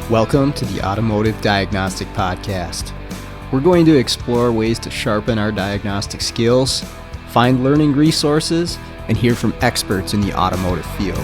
Welcome to the Automotive Diagnostic Podcast. We're going to explore ways to sharpen our diagnostic skills, find learning resources, and hear from experts in the automotive field.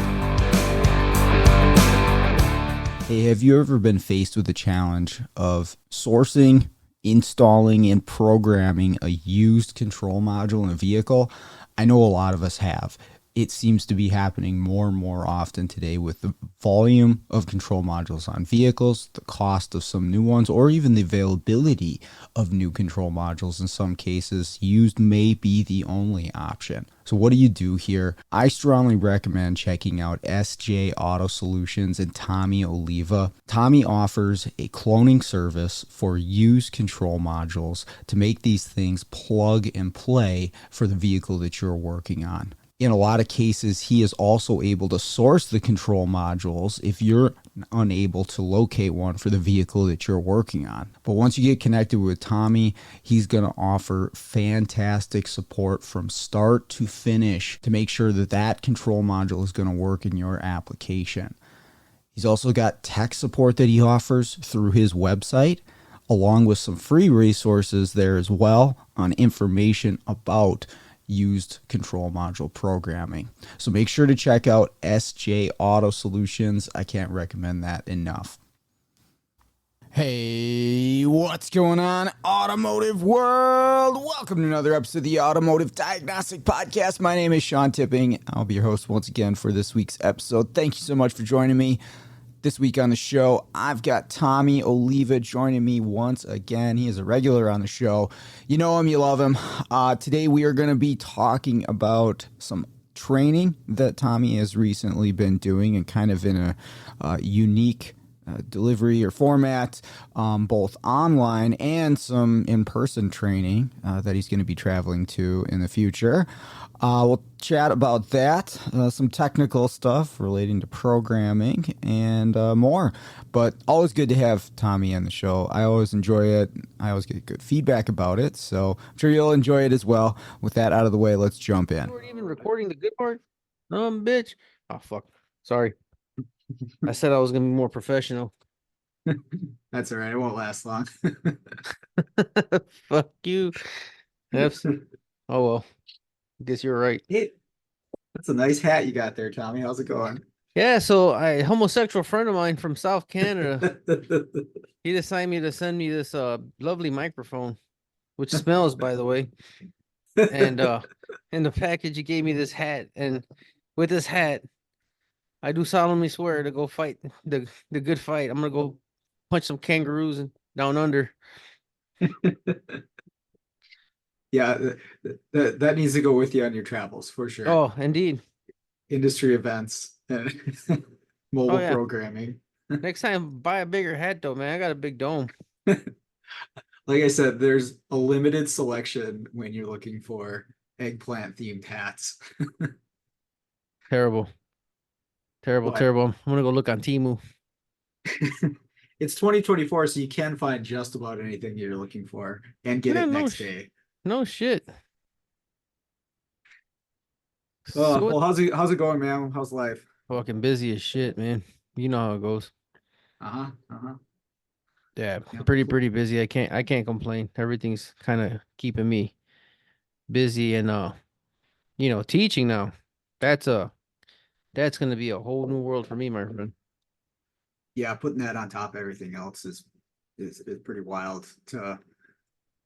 Hey, have you ever been faced with the challenge of sourcing, installing, and programming a used control module in a vehicle? I know a lot of us have. It seems to be happening more and more often today with the volume of control modules on vehicles, the cost of some new ones, or even the availability of new control modules. In some cases, used may be the only option. So what do you do here? I strongly recommend checking out SJ Auto Solutions and Tomi Oliva. Tomi offers a cloning service for used control modules to make these things plug and play for the vehicle that you're working on. In a lot of cases, he is also able to source the control modules if you're unable to locate one for the vehicle that you're working on. But once you get connected with Tomi, he's going to offer fantastic support from start to finish to make sure that that control module is going to work in your application. He's also got tech support that he offers through his website, along with some free resources there as well on information about used control module programming. So make sure to check out SJ Auto Solutions. I can't recommend that enough. Hey, what's going on, automotive world? Welcome to another episode of the Automotive Diagnostic Podcast. My name is Sean Tipping. I'll be your host once again for this week's episode. Thank you so much for joining me. This week on the show, I've got Tomi Oliva joining me once again. He is a regular on the show. You know him, you love him. Today we are going to be talking about some training that Tomi has recently been doing, and kind of in a unique delivery or format, both online and some in-person training that he's going to be traveling to in the future. We'll chat about that, some technical stuff relating to programming, and more. But always good to have Tomi on the show. I always enjoy it. I always get good feedback about it, so I'm sure you'll enjoy it as well. With that out of the way, let's jump in. You weren't even recording the good part? Bitch. Oh, fuck. Sorry. I said I was going to be more professional. That's all right. It won't last long. Fuck you. Oh, well. Guess you're right. Hey, that's a nice hat you got there, Tomi. How's it going? Yeah, so a homosexual friend of mine from South Canada, he decided to send me this lovely microphone, which smells, by the way. And in the package, he gave me this hat. And with this hat, I do solemnly swear to go fight the good fight. I'm going to go punch some kangaroos and down under. Yeah, that needs to go with you on your travels for sure. Oh, indeed. Industry events and mobile programming. Next time, buy a bigger hat, though, man. I got a big dome. Like I said, there's a limited selection when you're looking for eggplant-themed hats. Terrible. I'm going to go look on Temu. It's 2024, so you can find just about anything you're looking for and get it next day. No shit. Well, how's it going, man? How's life? Fucking busy as shit, man. You know how it goes. Yeah, pretty busy. I can't complain. Everything's kind of keeping me busy, and teaching now. That's gonna be a whole new world for me, my friend. Yeah, putting that on top of everything else is pretty wild to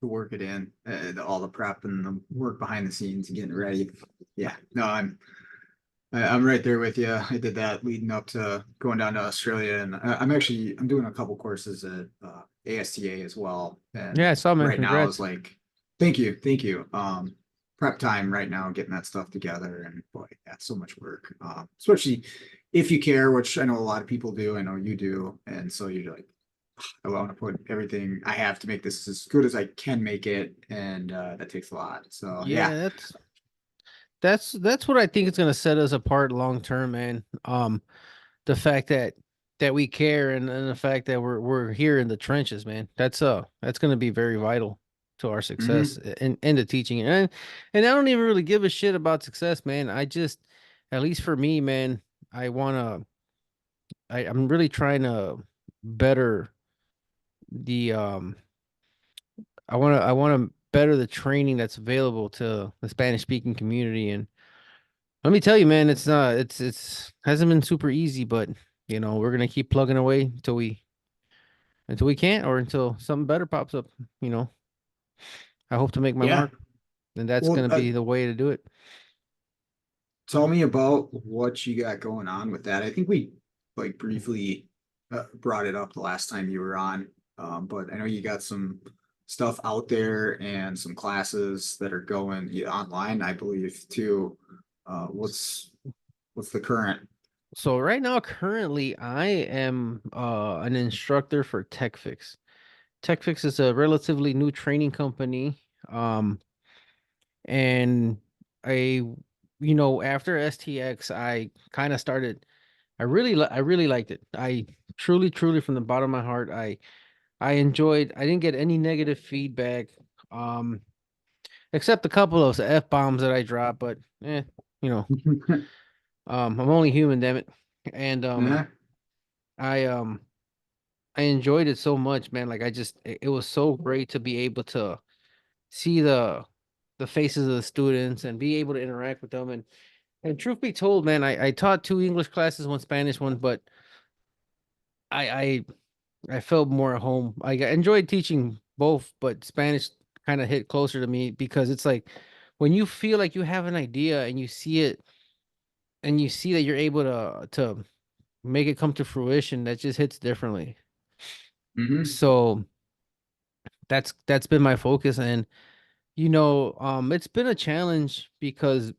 work it in, all the prep and the work behind the scenes and getting ready. Yeah, no, I'm right there with you. I did that leading up to going down to Australia, and I'm doing a couple courses at ASTA as well. And yeah, I saw, man. Right Congrats. now is like, thank you. Prep time right now, getting that stuff together, and boy, that's so much work. Especially if you care, which I know a lot of people do. I know you do, and so you're like, I want to put everything I have to make this as good as I can make it, and that takes a lot. So yeah. That's what I think is going to set us apart long term, man. The fact that we care, and the fact that we're here in the trenches, man. That's going to be very vital. to our Hmm. success in the teaching. And I don't even really give a shit about success, man. I just, at least for me, man, I wanna I'm really trying to better the I wanna better the training that's available to the Spanish speaking community. And let me tell you, man, it's not it's hasn't been super easy, but we're gonna keep plugging away until we can't, or until something better pops up. You know, I hope to make my Yeah. mark, and that's Well, gonna be the way to do it. tell me about what you got going on with that. I think we like briefly brought it up the last time you were on, but I know you got some stuff out there and some classes that are going online, I believe, too. What's the current? So right now, currently, I am an instructor for TechFix. TechFix is a relatively new training company. And I, after STX, I kind of started. I really liked it. I truly, truly, from the bottom of my heart, I enjoyed. I didn't get any negative feedback, um, except a couple of f bombs that I dropped. But you know, I'm only human, damn it. And Uh-huh. I um, I enjoyed it so much, man. Like it was so great to be able to see the faces of the students and be able to interact with them. And truth be told, man, I taught two English classes, one Spanish one, but I I felt more at home. Enjoyed teaching both, but Spanish kind of hit closer to me because it's like when you feel like you have an idea and you see it and you see that you're able to make it come to fruition, that just hits differently. Hmm. So that's been my focus. And it's been a challenge because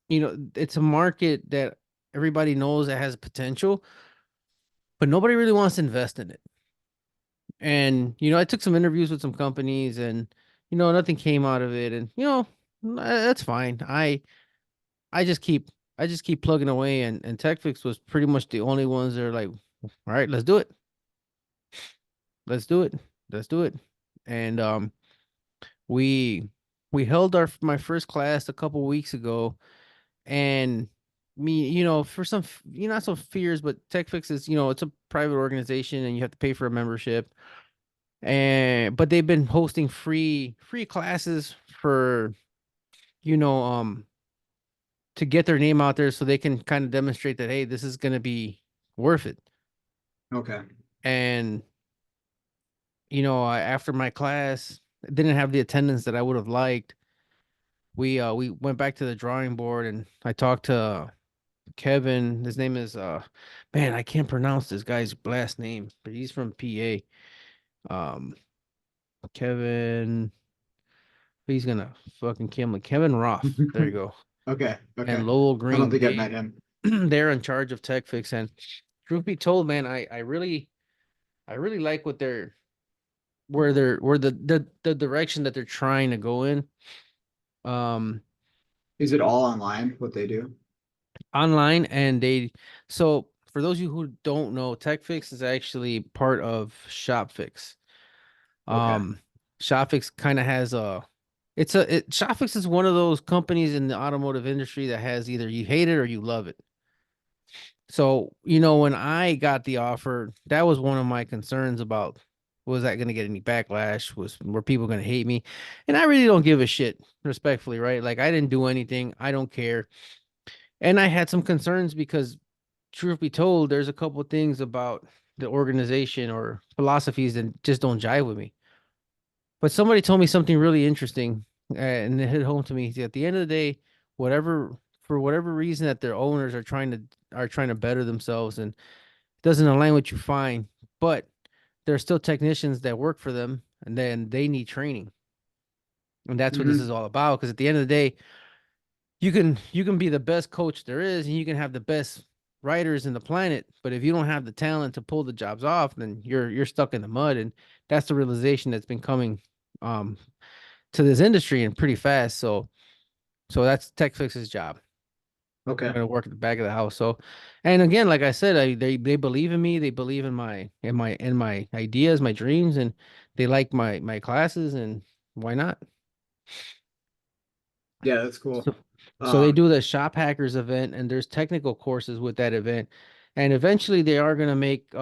it's a market that everybody knows that has potential, but nobody really wants to invest in it. And I took some interviews with some companies, and nothing came out of it. And that's fine. I just keep plugging away, and TechFix was pretty much the only ones that are like, all right, let's do it. Let's do it. Let's do it. And we we held our my first class a couple weeks ago. And me, for some, not some fears, but TechFix is, it's a private organization and you have to pay for a membership. But they've been hosting free classes for, you know, um, to get their name out there so they can kind of demonstrate that, hey, this is going to be worth it. Okay. And, after my class, I didn't have the attendance that I would have liked. We went back to the drawing board, and I talked to Kevin. His name is man, I can't pronounce this guy's last name, but he's from PA. Um Kevin, he's gonna fucking kill me. Kevin Roth. There you go. Okay. And Okay. Lowell I don't Green. think I've met him. They're in charge of TechFix. And truth be told, man, I really like what they're where the direction that they're trying to go in. Um Is it all online what they do? Online. And so for those of you who don't know, TechFix is actually part of ShopFix. Okay. Um, Shopfix kind of has Shopfix is one of those companies in the automotive industry that has either you hate it or you love it. So, when I got the offer, that was one of my concerns about, was that going to get any backlash? Were people going to hate me? And I really don't give a shit, respectfully, right? Like I didn't do anything. I don't care. And I had some concerns because, truth be told, there's a couple of things about the organization or philosophies that just don't jive with me. But somebody told me something really interesting, and it hit home to me. At the end of the day, for whatever reason that their owners are trying to better themselves, and it doesn't align with you, fine. But there are still technicians that work for them, and then they need training, and that's what this is Hmm. all about. Because at the end of the day, you can be the best coach there is, and you can have the best writers in the planet, but if you don't have the talent to pull the jobs off, then you're stuck in the mud. And that's the realization that's been coming um to this industry and pretty fast. So that's TechFix's job. I'm Okay. gonna work at the back of the house. So, and again, like I said, they believe in me. They believe in my ideas, my dreams, and they like my classes. And Why not? Yeah, that's cool. So, so they Um, do the Shop Hackers event, and there's technical courses with that event, and eventually they are going to make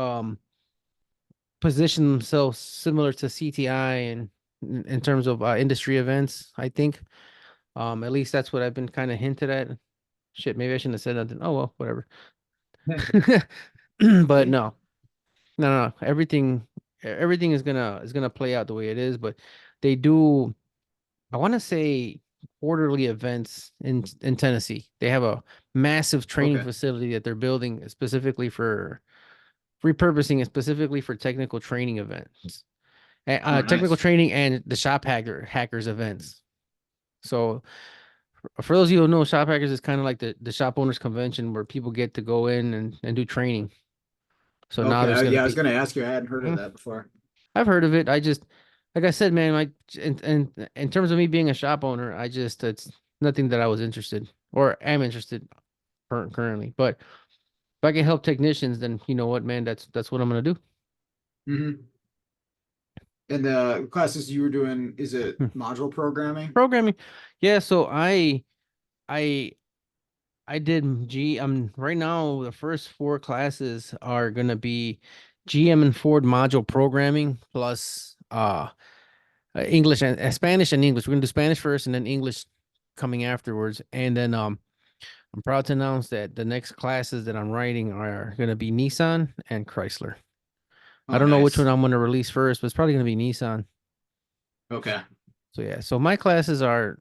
position themselves similar to CTI and in terms of industry events. I think, at least that's what I've been kind of hinted at. Shit, maybe I shouldn't have said nothing. Oh well, whatever. But hey, no, no, no. Everything is gonna play out the way it is. But they do. I want to say quarterly events in Tennessee. They have a massive training okay, facility that they're building specifically for repurposing it specifically for technical training events, oh, technical nice. training and the hackers events. So for those of you who know, shop hackers is kind of like the shop owners convention where people get to go in and do training. So now Okay, there's gonna yeah, I was be. gonna ask you. I hadn't heard of Mhm. that before. I've heard of it. I just, like I said, man, like in terms of me being a shop owner, it's nothing that I was interested or am interested currently. But if I can help technicians, then you know what, man, that's what I'm gonna do. Hmm. And the classes you were doing, is it Hmm. module programming? Programming, yeah. So I I did right now the first four classes are gonna be GM and Ford module programming plus English and Spanish and English. We're gonna do Spanish first and then English coming afterwards. And then I'm proud to announce that the next classes that I'm writing are gonna be Nissan and Chrysler. I Oh, don't know which one nice. I'm gonna release first, but it's probably gonna be Nissan. Okay. So yeah, so my classes are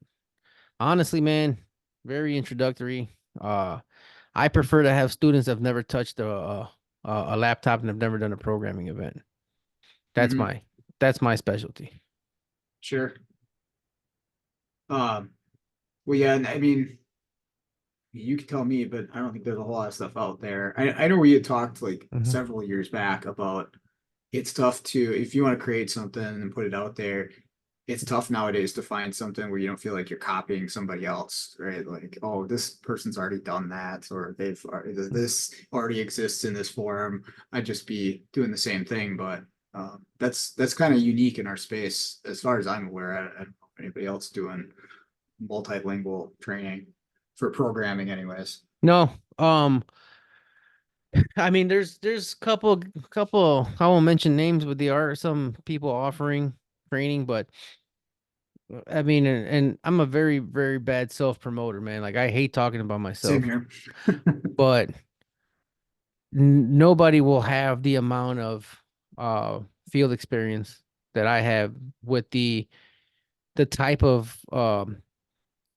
honestly, man, very introductory. I prefer to have students that have never touched a laptop and have never done a programming event. That's Hmm. my that's my specialty. Sure. Well, yeah, and I mean, you can tell me, but I don't think there's a whole lot of stuff out there. I know we had talked like Mhm. several years back about it's tough to, if you want to create something and put it out there, it's tough nowadays to find something where you don't feel like you're copying somebody else, right? Like, oh, this person's already done that, or this already exists in this forum. I'd just be doing the same thing, but that's kind of unique in our space, as far as I'm aware. I don't know if anybody else doing multilingual training for programming, anyways. No, I mean, there's couple. I won't mention names, but there are some people offering training. But I mean, and I'm a very bad self promoter, man. Like I hate talking about Same myself, here. but nobody will have the amount of uh field experience that I have with the type of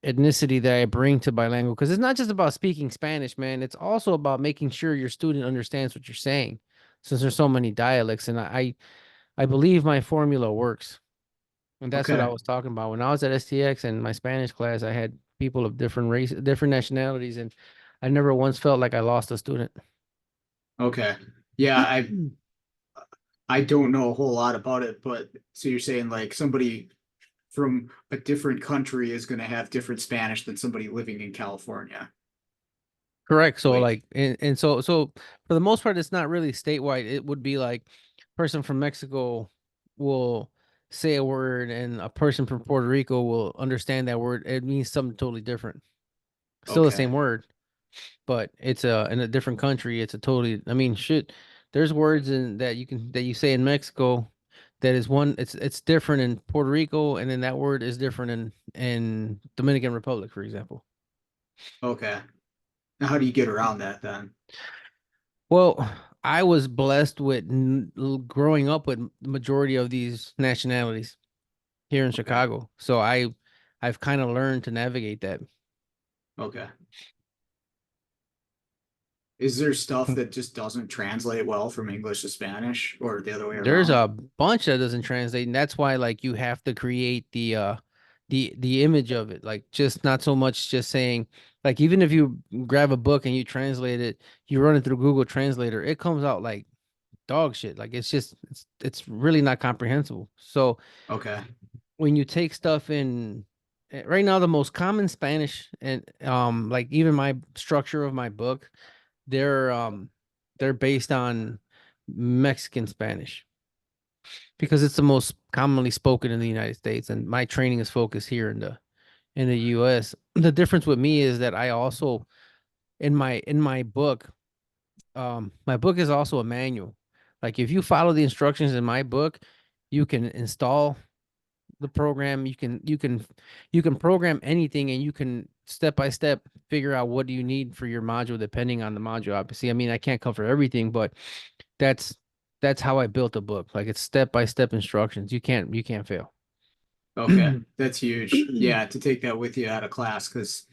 ethnicity that I bring to bilingual, because it's not just about speaking Spanish, man. It's also about making sure your student understands what you're saying, since there's so many dialects. And I believe my formula works, and that's what I Okay. was talking about when I was at STX and my Spanish class. I had people of different race, different nationalities, and I never once felt like I lost a student. Okay. Yeah, I don't know a whole lot about it, but so you're saying like somebody from a different country is going to have different Spanish than somebody living in California. Correct. So Like, like and so for the most part it's not really statewide. It would be like person from Mexico will say a word and a person from Puerto Rico will understand that word. It means something totally different. Still the okay, same word, but it's in a different country. It's a totally, I mean, shit. There's words in that you say in Mexico that is one it's different in Puerto Rico, and then that word is different in Dominican Republic, for example. okay. Now, how do you get around that then? Well, I was blessed with growing up with the majority of these nationalities here in Okay, Chicago. So I've kind of learned to navigate that. okay. Is there stuff Hmm. that just doesn't translate well from English to Spanish or the other way There's around? a bunch that doesn't translate, and that's why like you have to create the image of it. Like just not so much just saying like even if you grab a book and you translate it, you run it through Google Translator, it comes out like dog shit. Like it's really not comprehensible. So Okay, when you take stuff in right now the most common Spanish and like even my structure of my book, they're um they're based on Mexican Spanish. because it's the most commonly spoken in the United States, and my training is focused here in the US. The difference with me is that I also in my book, my book is also a manual. Like if you follow the instructions in my book, you can install the program, you can program anything, and you can step by step figure out what do you need for your module depending on the module. Obviously, I mean, I can't cover everything, but that's that's how I built the book. Like it's step by step instructions. You can't fail. Okay, that's huge. Yeah, to take that with you out of class because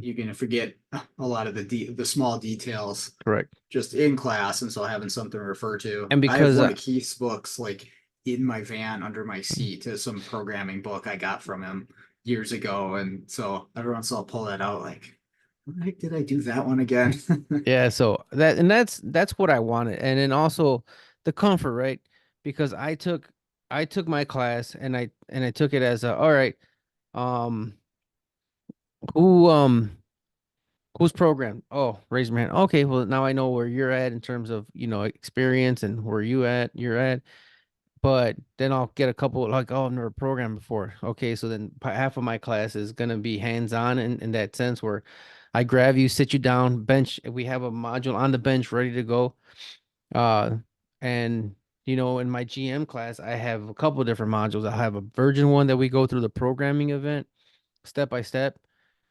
you're gonna forget a lot of the small details Correct. just in class, and so having something to refer to. And I have because one of Keith's books like in my van under my seat to some programming book I got from him years ago, and so every once in a while I'll pull that out like, what the heck did I do that one again? yeah, so that's what I wanted. And then also the comfort, right? Because I took my class and I took it as a all right, um who who's programmed? Oh, raise my hand. Okay, well now I know where you're at in terms of, experience and where you're at. But then I'll get a couple like, oh, I've never programmed before. Okay, so then half of my class is gonna be hands-on in that sense where I grab you, sit you down, bench. We have a module on the bench ready to go. Uh, and in my GM class, I have a couple different modules. I have a virgin one that we go through the programming event step by step.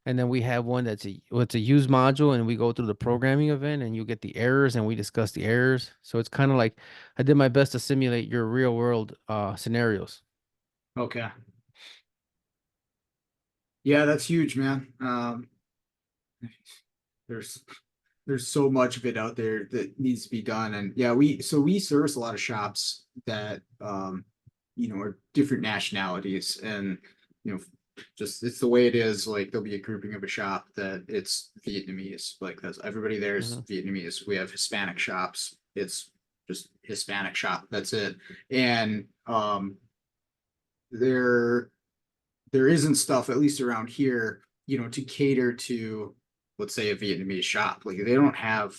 And then we have one it's a use module, and we go through the programming event, and you get the errors and we discuss the errors. So it's kind of like I did my best to simulate your real world scenarios. Okay. Yeah, that's huge, man. There's there's so much of it out there that needs to be done. And yeah, we service a lot of shops that are different nationalities and just it's the way it is. Like there'll be a grouping of a shop that it's Vietnamese, like that's everybody there is Mhm. Vietnamese. We have Hispanic shops, it's just Hispanic shop, that's it. And there there isn't stuff, at least around here, to cater to, let's say, a Vietnamese shop. Like they don't have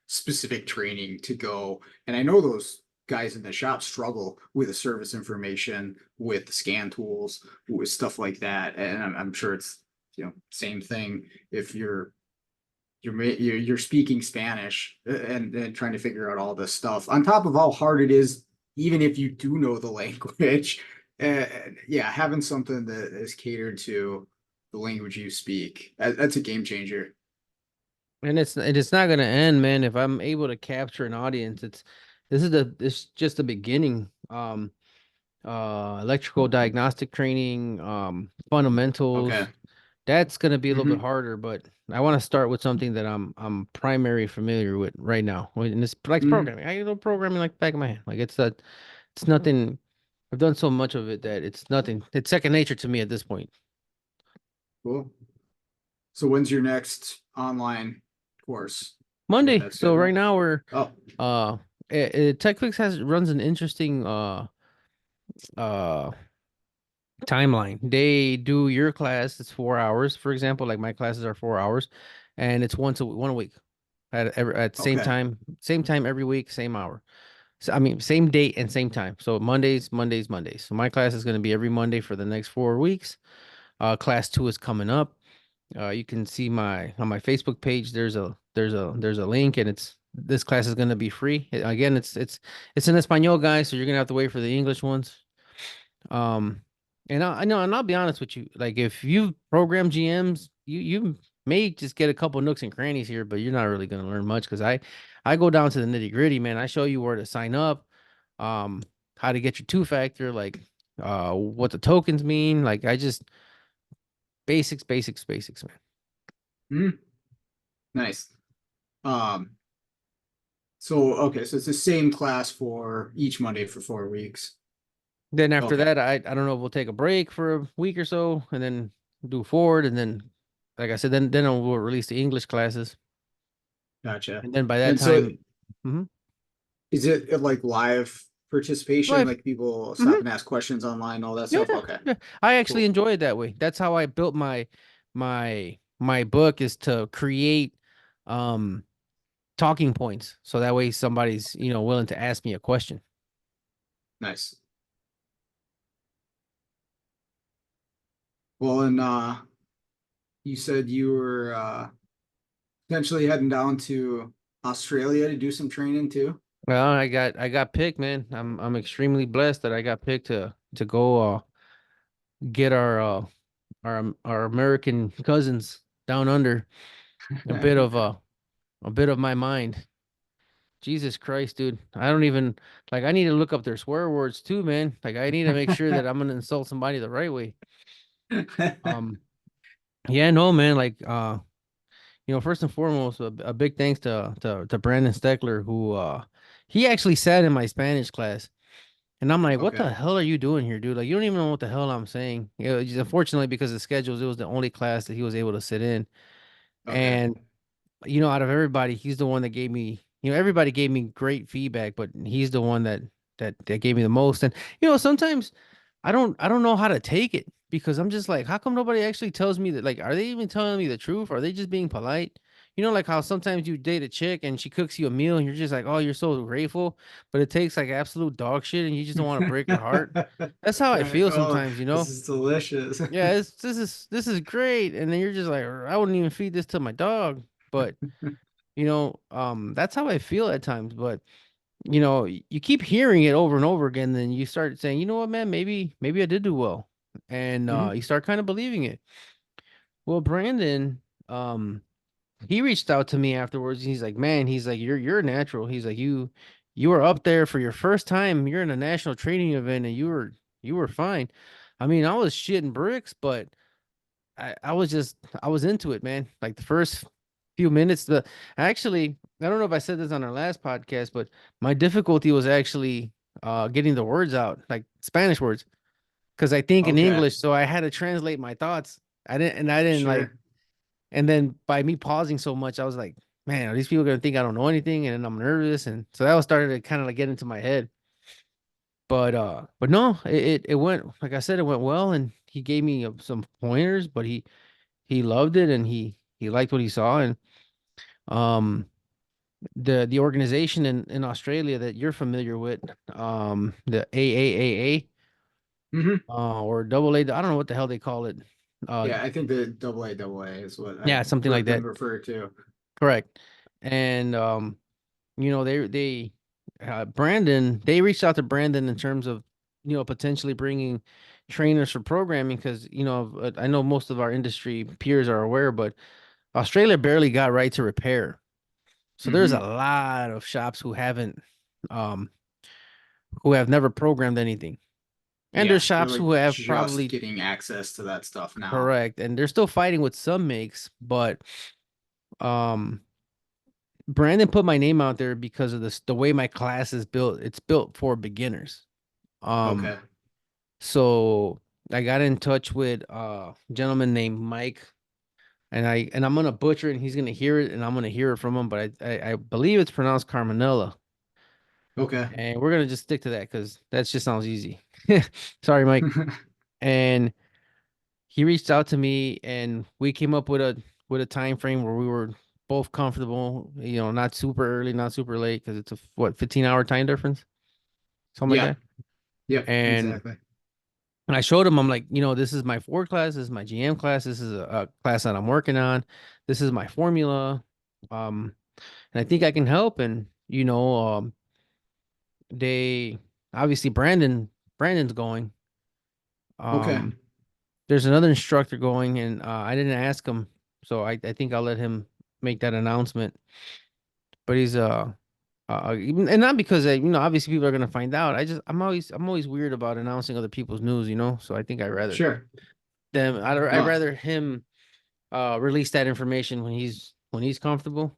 specific training to go. And I know those guys in the shop struggle with the service information, with the scan tools, with stuff like that. And I'm sure it's, same thing if you're speaking Spanish and trying to figure out all this stuff on top of how hard it is, even if you do know the language. Uh, yeah, having something that is catered to the language you speak, that's a game changer. And it's not gonna end, man. If I'm able to capture an audience, this is just the beginning. Electrical diagnostic training, fundamentals. Okay. That's gonna be a little bit Hmm. harder, but I want to start with something that I'm primary familiar with right now. And it's like Hmm. programming. I know programming like the back of my hand. Like it's nothing. I've done so much of it that it's nothing. It's second nature to me at this point. Cool. So when's your next online course? You got Monday. that So right scheduled? now we're Oh, uh TechFix has runs an interesting uh timeline. They do your class, it's 4 hours. For example, like my classes are 4 hours, and it's one a week at okay. same time every week, same hour. So I mean, same date and same time. So Mondays. So my class is going to be every Monday for the next 4 weeks. Class two is coming up. You can see my on my Facebook page. There's a link, and this class is going to be free. Again, it's in Espanol, guys. So you're gonna have to wait for the English ones. Um, and I know, and I'll be honest with you, like if you program GMs, you may just get a couple nooks and crannies here, but you're not really gonna learn much because I go down to the nitty gritty, man. I show you where to sign up, um, how to get your two factor, like what the tokens mean. Like I just basics, man. Hmm. Nice. Um, so okay, so it's the same class for each Monday for 4 weeks. Then after Okay, that, I don't know if we'll take a break for a week or so, and then do forward, and then like I said, then we'll release the English classes, gotcha. and then by that And so time. Mhm. is it like live participation? Life. Like people stop Hmm. and ask questions online, all that Yeah, stuff? Okay, yeah. I actually cool. enjoy it that way. That's how I built my book is to create um talking points. So that way somebody's, willing to ask me a question. Nice. Well, and you said you were potentially heading down to Australia to do some training too. Well, I got picked, man. I'm extremely blessed that I got picked to go get our American cousins down under a bit of a bit of my mind. Jesus Christ, dude. I don't even like I need to look up their swear words too, man. Like I need to make sure that I'm gonna insult somebody the right way. Um yeah, no, man, like first and foremost, a big thanks to Brandon Steckler who he actually sat in my Spanish class. And I'm like, what Okay. the hell are you doing here, dude? Like, you don't even know what the hell I'm saying. Unfortunately, because of schedules, it was the only class that he was able to sit in. Okay. And out of everybody, he's the one that gave me, everybody gave me great feedback, but he's the one that gave me the most. And sometimes I don't know how to take it because I'm just like, how come nobody actually tells me that? Like, are they even telling me the truth? Are they just being polite? Like how sometimes you date a chick and she cooks you a meal and you're just like, oh, you're so grateful, but it takes like absolute dog shit and you just don't want to break her heart. That's how I Right. feel Oh, sometimes, this is delicious. Yeah, this is great, and then you're just like, I wouldn't even feed this to my dog, but that's how I feel at times. But you keep hearing it over and over again, then you start saying, you know what, man, maybe I did do well, and Mhm. you start kind of believing it. Well, Brandon, um, he reached out to me afterwards. He's like, man, he's like, you're a natural. He's like, you were up there for your first time. You're in a national training event, and you were fine. I mean, I was shitting bricks, but I was into it, man. Like the first few minutes, actually, I don't know if I said this on our last podcast, but my difficulty was actually getting the words out, like Spanish words, because I think in Okay. English, so I had to translate my thoughts. I didn't like, Sure. and then by me pausing so much, I was like, man, are these people gonna think I don't know anything? And then I'm nervous, and so that was started to kind of like get into my head. But no, it went like I said, it went well, and he gave me some pointers, but he loved it and he liked what he saw. And um the organization in Australia that you're familiar with, the AAAA, Hmm. or double A, I don't know what the hell they call it. uh Yeah, I think the double A is what I've yeah, something like heard them that. refer to. Correct. And they Brandon, they reached out to Brandon in terms of potentially bringing trainers for programming because I know most of our industry peers are aware, but Australia barely got right to repair. So there's a Hmm. lot of shops um, who have never programmed anything. And there's Yeah, they're shops like who have just probably getting access to that stuff now. correct. And they're still fighting with some makes, but um, Brandon put my name out there because of the way my class is built. It's built for beginners. Um, Okay. so I got in touch with a gentleman named Mike, and I'm gonna butcher it, and he's gonna hear it, and I'm gonna hear it from him, but I believe it's pronounced Carmenella. Okay. And we're gonna just stick to that because that just sounds easy. Sorry, Mike. And he reached out to me, and we came up with a time frame where we were both comfortable. Not super early, not super late, because it's a 15-hour time difference, something like Yeah. that. Yep. And Exactly. I showed him, I'm like, this is my Ford class, this is my GM class, this is a class that I'm working on, this is my formula, and I think I can help. And they obviously Brandon's going. Okay. Um, there's another instructor going, and I didn't ask him, so I think I'll let him make that announcement. But he's and not because obviously people are gonna find out. I'm always weird about announcing other people's news. So I think Sure. I'd No. rather him release that information when he's comfortable.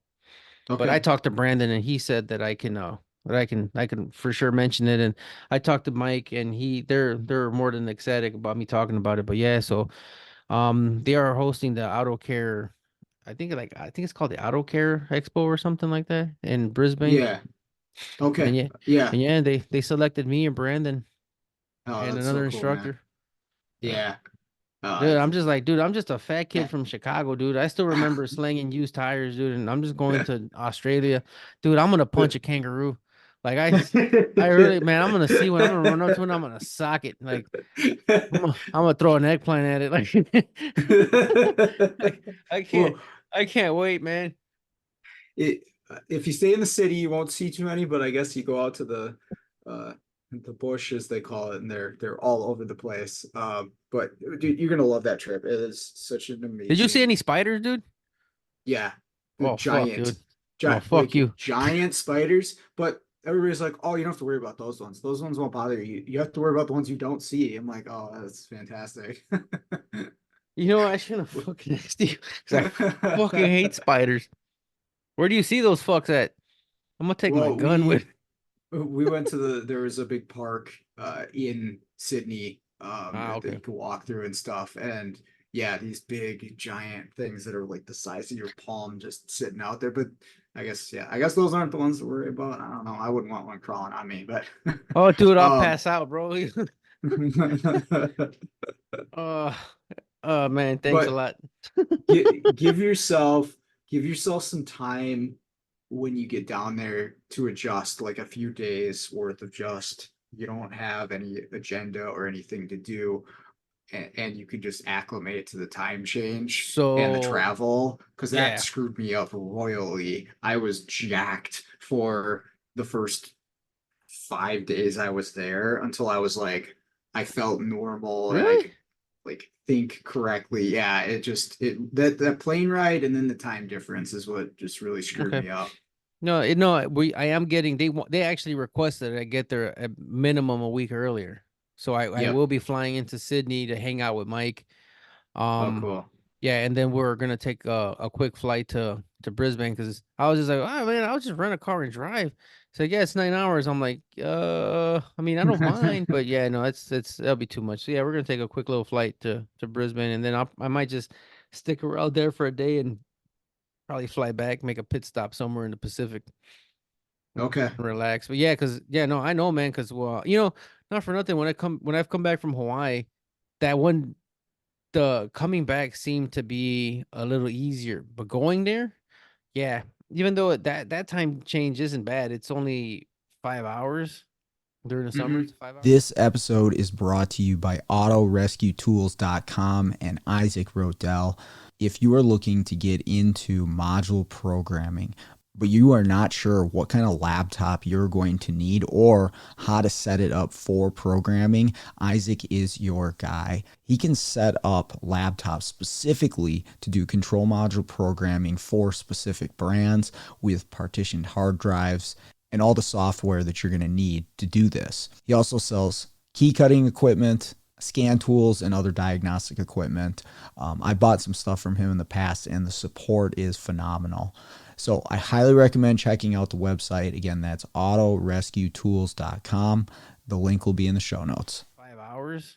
But I Okay. talked to Brandon and he said that I can for sure mention it. And I talked to Mike and they're more than ecstatic about me talking about it. But yeah, so they are hosting the auto care. I think it's called the Auto Care Expo or something like that in Brisbane. Yeah. And Okay. yeah, Yeah. and yeah, they selected me and Brandon Oh, and that's so another cool, man. instructor. Uh, Yeah. Dude, It's, I'm just a fat kid from Chicago, dude. I still remember slinging used tires, dude, and I'm just going to Australia. Dude, I'm gonna punch the a kangaroo. Like I really, man, I'm gonna see when I'm gonna run up to it, and I'm gonna sock it. Like I'm gonna throw an eggplant at it. Like I can't, Well, I can't wait, man. it if you stay in the city, you won't see too many, but I guess you go out to uh the bush as they call it, and they're all over the place. But dude, you're gonna love that trip. It is such an Did you see amazing, any spiders, dude? yeah, the Oh fuck, dude. Oh fuck like you. giant spiders. But everybody's like, oh, you don't have to worry about those ones. Those ones won't bother you. You have to worry about the ones you don't see. I'm like, oh, that's fantastic. You know, I shouldn't have fucking asked you because I fucking hate spiders. Where do you see those fucks at? I'm gonna take my Well, gun with. we went to there was a big park in Sydney Ah, that you okay. could walk through and stuff. And yeah, these big giant things that are like the size of your palm just sitting out there. But I guess those aren't the ones to worry about. I don't know. I wouldn't want one crawling on me, but Oh, dude, I'll um pass out, bro. Uh, oh man, thanks a but lot. give yourself some time when you get down there to adjust, like a few days worth of just you don't have any agenda or anything to do, and you can just acclimate to the time change and the So travel, because that yeah, screwed me up royally. I was jacked for the first 5 days I was there until I was like I felt normal and I really? could like think correctly. Yeah, it just it that plane ride and then the time difference is what just really screwed Okay. me up. No, no, I am getting they actually requested I get there a minimum a week earlier. So I Yep. will be flying into Sydney to hang out with Mike. Oh, Um, cool. yeah, and then we're gonna take a quick flight to Brisbane because I was just like, oh man, I'll just rent a car and drive. So yeah, it's 9 hours. I'm like, I mean, I don't mind, but yeah, no, it's that'll be too much. So yeah, we're gonna take a quick little flight to Brisbane, and then I might just stick around there for a day and probably fly back, make a pit stop somewhere in the Pacific Okay. and relax. But yeah, because yeah, no, I know, man. Because well, not for nothing. When I've come back from Hawaii, that one the coming back seemed to be a little easier, but going there, yeah, even though that time change isn't bad, it's only 5 hours during the summer. Hmm. It's 5 hours. This episode is brought to you by autorescuetools.com and Isaac Rodell. If you are looking to get into module programming, but you are not sure what kind of laptop you're going to need or how to set it up for programming, Isaac is your guy. He can set up laptops specifically to do control module programming for specific brands with partitioned hard drives and all the software that you're going to need to do this. He also sells key cutting equipment, scan tools, and other diagnostic equipment. I bought some stuff from him in the past, and the support is phenomenal. So I highly recommend checking out the website. Again, that's autorescuetools.com. The link will be in the show notes. 5 hours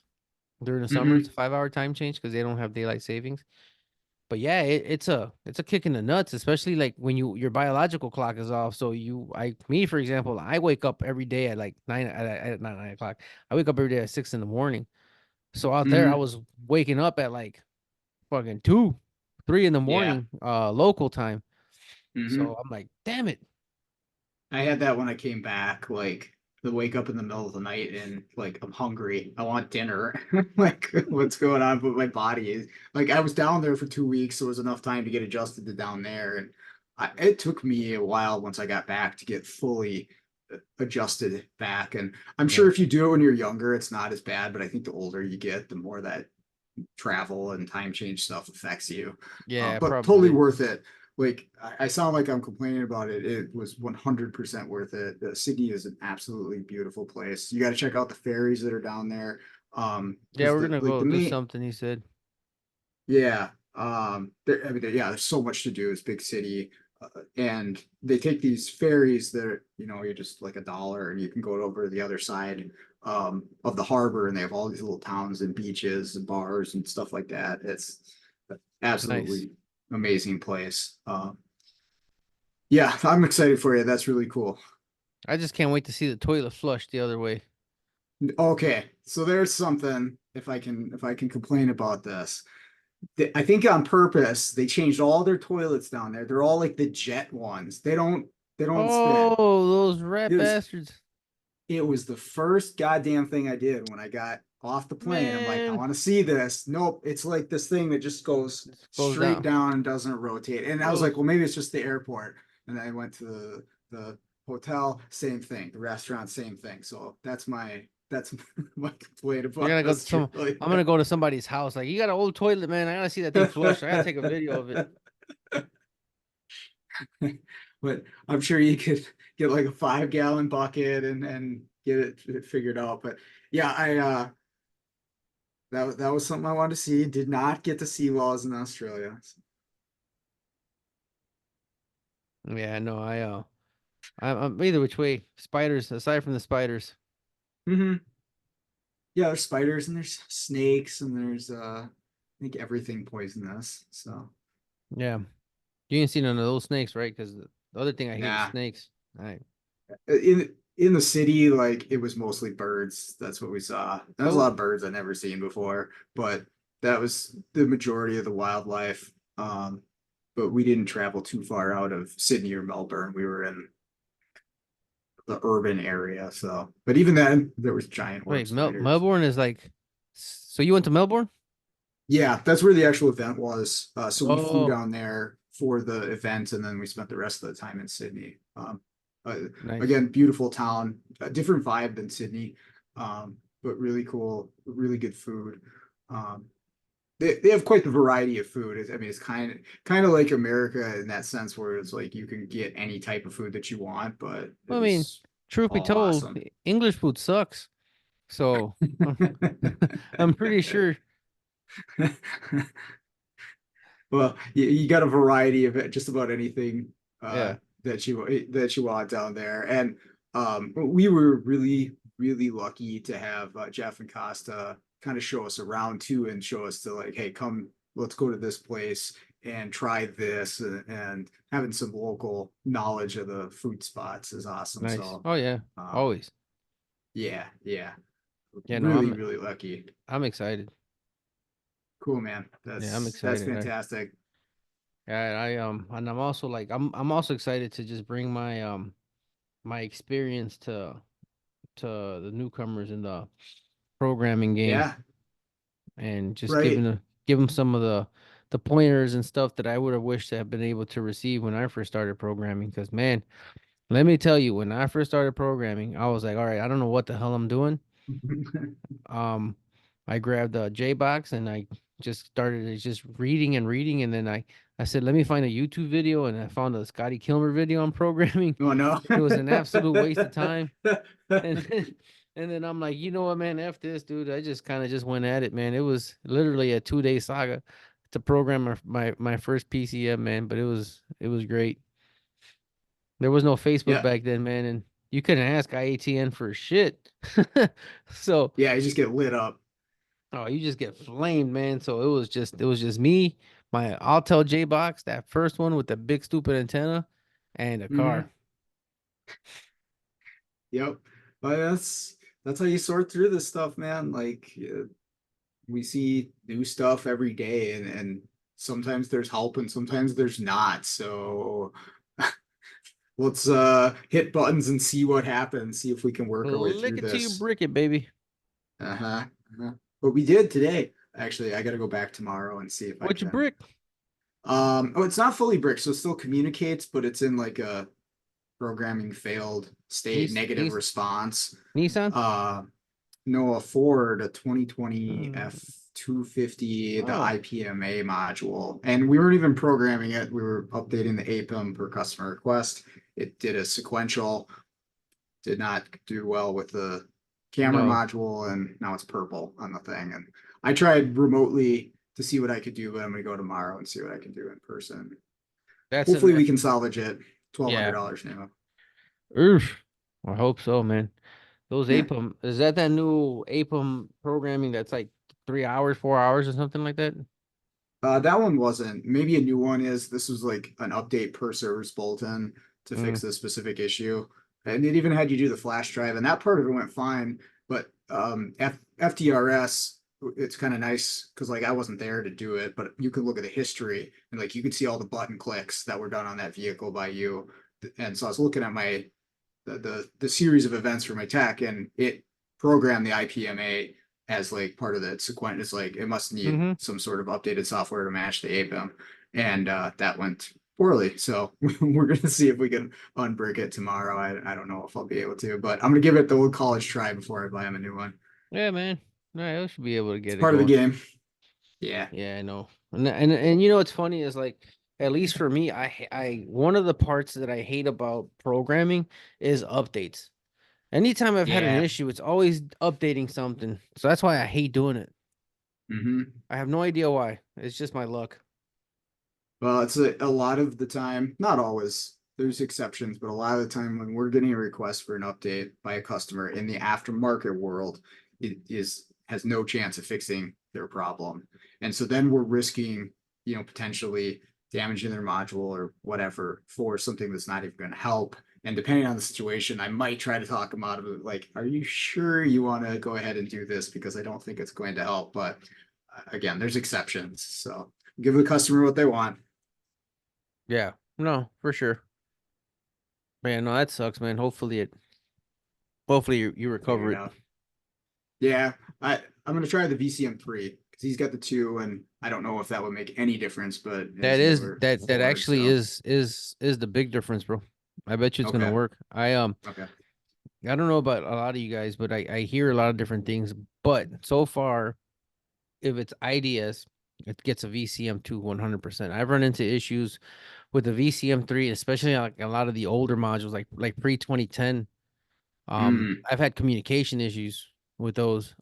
during the summer. It's a Hmm. 5 hour time change because they don't have daylight savings. But yeah, it's a kick in the nuts, especially like when your biological clock is off. So me for example, I wake up every day at like not 9 o'clock. I wake up every day at 6 in the morning. So out there, I Hmm. was waking up at like fucking 2, 3 in the Yeah. morning, local time. Hmm. So I'm like, damn it. I had that when I came back, like the wake up in the middle of the night and like I'm hungry. I want dinner. Like what's going on with my body is like I was down there for 2 weeks, so it was enough time to get adjusted to down there. And it took me a while once I got back to get fully adjusted back. And I'm Yeah. sure if you do it when you're younger, it's not as bad, but I think the older you get, the more that travel and time change stuff affects you. Yeah, But totally probably. worth it. Like I sound like I'm complaining about it. It was 100% worth it. Sydney is an absolutely beautiful place. You got to check out the ferries that are down there. Yeah, Because we're gonna like go the do main, something, he said. yeah. I mean, yeah, there's so much to do. It's a big city, and they take these ferries that are, you're just like $1, and you can go over to the other side of the harbor, and they have all these little towns and beaches and bars and stuff like that. It's Nice. absolutely amazing place. Yeah, I'm excited for you. That's really cool. I just can't wait to see the toilet flush the other way. Okay, so there's something if I can complain about this. I think on purpose they changed all their toilets down there. They're all like the jet ones. They don't They don't spin. Oh, those rat It was bastards. it was the first goddamn thing I did when I got off the plane. I'm like, I Man, want to see this. Nope, it's like this thing that just goes it goes straight down. down and doesn't rotate. And I was like, Oh, well, maybe it's just the airport. And then I went to the hotel, same thing. The restaurant, same thing. So that's my complaint you're about gonna go to some. Australia. I'm gonna go to somebody's house. Like, you got an old toilet, man. I gotta see that thing flush. I gotta take a video of it. But I'm sure you could get like a 5 gallon bucket and get it figured out. But yeah, I that was something I wanted to see. Did not get to see while I was in Australia. Yeah, no, I'm either which way. Spiders, aside from the spiders. Hmm. Yeah, there's spiders and there's snakes and there's I think everything poisonous. So Yeah, you ain't seen none of those snakes, right? Because the other thing I hate is nah. snakes. All right. In the city, like it was mostly birds. That's what we saw. There's a lot Oh, of birds I've never seen before, but that was the majority of the wildlife. But we didn't travel too far out of Sydney or Melbourne. We were in the urban area. So, but even then, there was giant orb wait, spiders. Melbourne is like. So you went to Melbourne? Yeah, that's where the actual event was. So we flew Oh, down there for the event, and then we spent the rest of the time in Sydney. Uh, nice, Again, beautiful town, a different vibe than Sydney, but really cool, really good food. Um, they have quite the variety of food. I mean, it's kind of like America in that sense, where it's like you can get any type of food that you want, but I it mean, was truth be all told, awesome. English food sucks. So I'm pretty sure. Well, you got a variety of it, just about anything Yeah. that you want down there, and we were really lucky to have Jeff and Costa kind of show us around too, and show us to like, hey, come, let's go to this place and try this, and having some local knowledge of the food spots is awesome. Nice. So, Oh yeah. um, Always. yeah, Yeah, no, I'm really lucky. I'm excited. Cool, man. Yeah, I'm That's excited. fantastic. And I'm also like I'm also excited to just bring my experience to the newcomers in the programming game Yeah, and just right. give them some of the pointers and stuff that I would have wished to have been able to receive when I first started programming. Because man, let me tell you, when I first started programming, I was like, all right, I don't know what the hell I'm doing. Um, I grabbed a J box and I just started just reading and reading, and then I said, let me find a YouTube video, and I found a Scotty Kilmer video on programming. Oh no. It was an absolute waste of time, and then, and then I'm like, you know what, man, f this, dude. I just kind of just went at it, man. It was literally a 2 day saga to program my first PCM, man. But it was great. There was no Facebook Yeah. back then, man, and you couldn't ask IATN for shit. So Yeah, you just get lit up. oh, you just get flamed, man. So it was just me, my Altel J box, that first one with the big stupid antenna, and a car. Hmm. Yep. But that's how you sort through this stuff, man. Like we see new stuff every day, and sometimes there's help and sometimes there's not. So let's hit buttons and see what happens, see if we can work our way Lick through it till you this. brick it, baby. Uh-huh. Uh-huh. But we did today. Actually, I gotta go back tomorrow and see if I What you can. brick? Oh, it's not fully brick, so it still communicates, but it's in like a programming failed state, Nis, negative Nis, response. Nissan? Uh, no, a Ford, a 2020 Mm, F250, the oh, IPMA module. And we weren't even programming it. We were updating the APM per customer request. It did a sequential, did not do well with the camera no. module, and now it's purple on the thing. And I tried remotely to see what I could do, but I'm gonna go tomorrow and see what I can do in person. That's an Hopefully we F. can salvage it. Yeah. $1,200 now. Oof. I hope so, man. Those Yeah. APM, is that new APM programming that's like 3 hours, 4 hours or something like that? That one wasn't. Maybe a new one is. This was like an update per service bulletin to Mm, fix this specific issue. And it even had you do the flash drive, and that part of it went fine. But FTRS, it's kind of nice because like I wasn't there to do it, but you could look at the history and like you could see all the button clicks that were done on that vehicle by you. and so I was looking at the series of events for my tech, and it programmed the IPMA as like part of the sequence. It's like it must need Mm-hmm. some sort of updated software to match the APIM, and that went poorly. So we're gonna see if we can unbrick it tomorrow. I don't know if I'll be able to, but I'm gonna give it the old college try before I buy him a new one. Yeah, man. I should be able to It's get it part of the going. game. Yeah. Yeah, I know. And you know what's funny is like at least for me, I one of the parts that I hate about programming is updates. Anytime I've had an Yeah. issue, it's always updating something. So that's why I hate doing it. Hmm. I have no idea why. It's just my luck. Well, it's a lot of the time, not always, there's exceptions, but a lot of the time when we're getting a request for an update by a customer in the aftermarket world, it is has no chance of fixing their problem. And so then we're risking, potentially damaging their module or whatever for something that's not even going to help. And depending on the situation, I might try to talk them out of it. Like, are you sure you want to go ahead and do this? Because I don't think it's going to help. But again, there's exceptions. So give the customer what they want. Yeah. No, for sure. Man, no, that sucks, man. Hopefully you Figure recover it it. out. Yeah, I'm gonna try the VCM3 because he's got the two, and I don't know if that would make any difference, but That his is newer that Ford, actually so is the big difference, bro. I bet you it's gonna okay, work. okay. I don't know about a lot of you guys, but I hear a lot of different things. But so far, if it's IDS, it gets a VCM2 100%. I've run into issues with the VCM3, especially like a lot of the older modules, like pre 2010. Mm, I've had communication issues with those.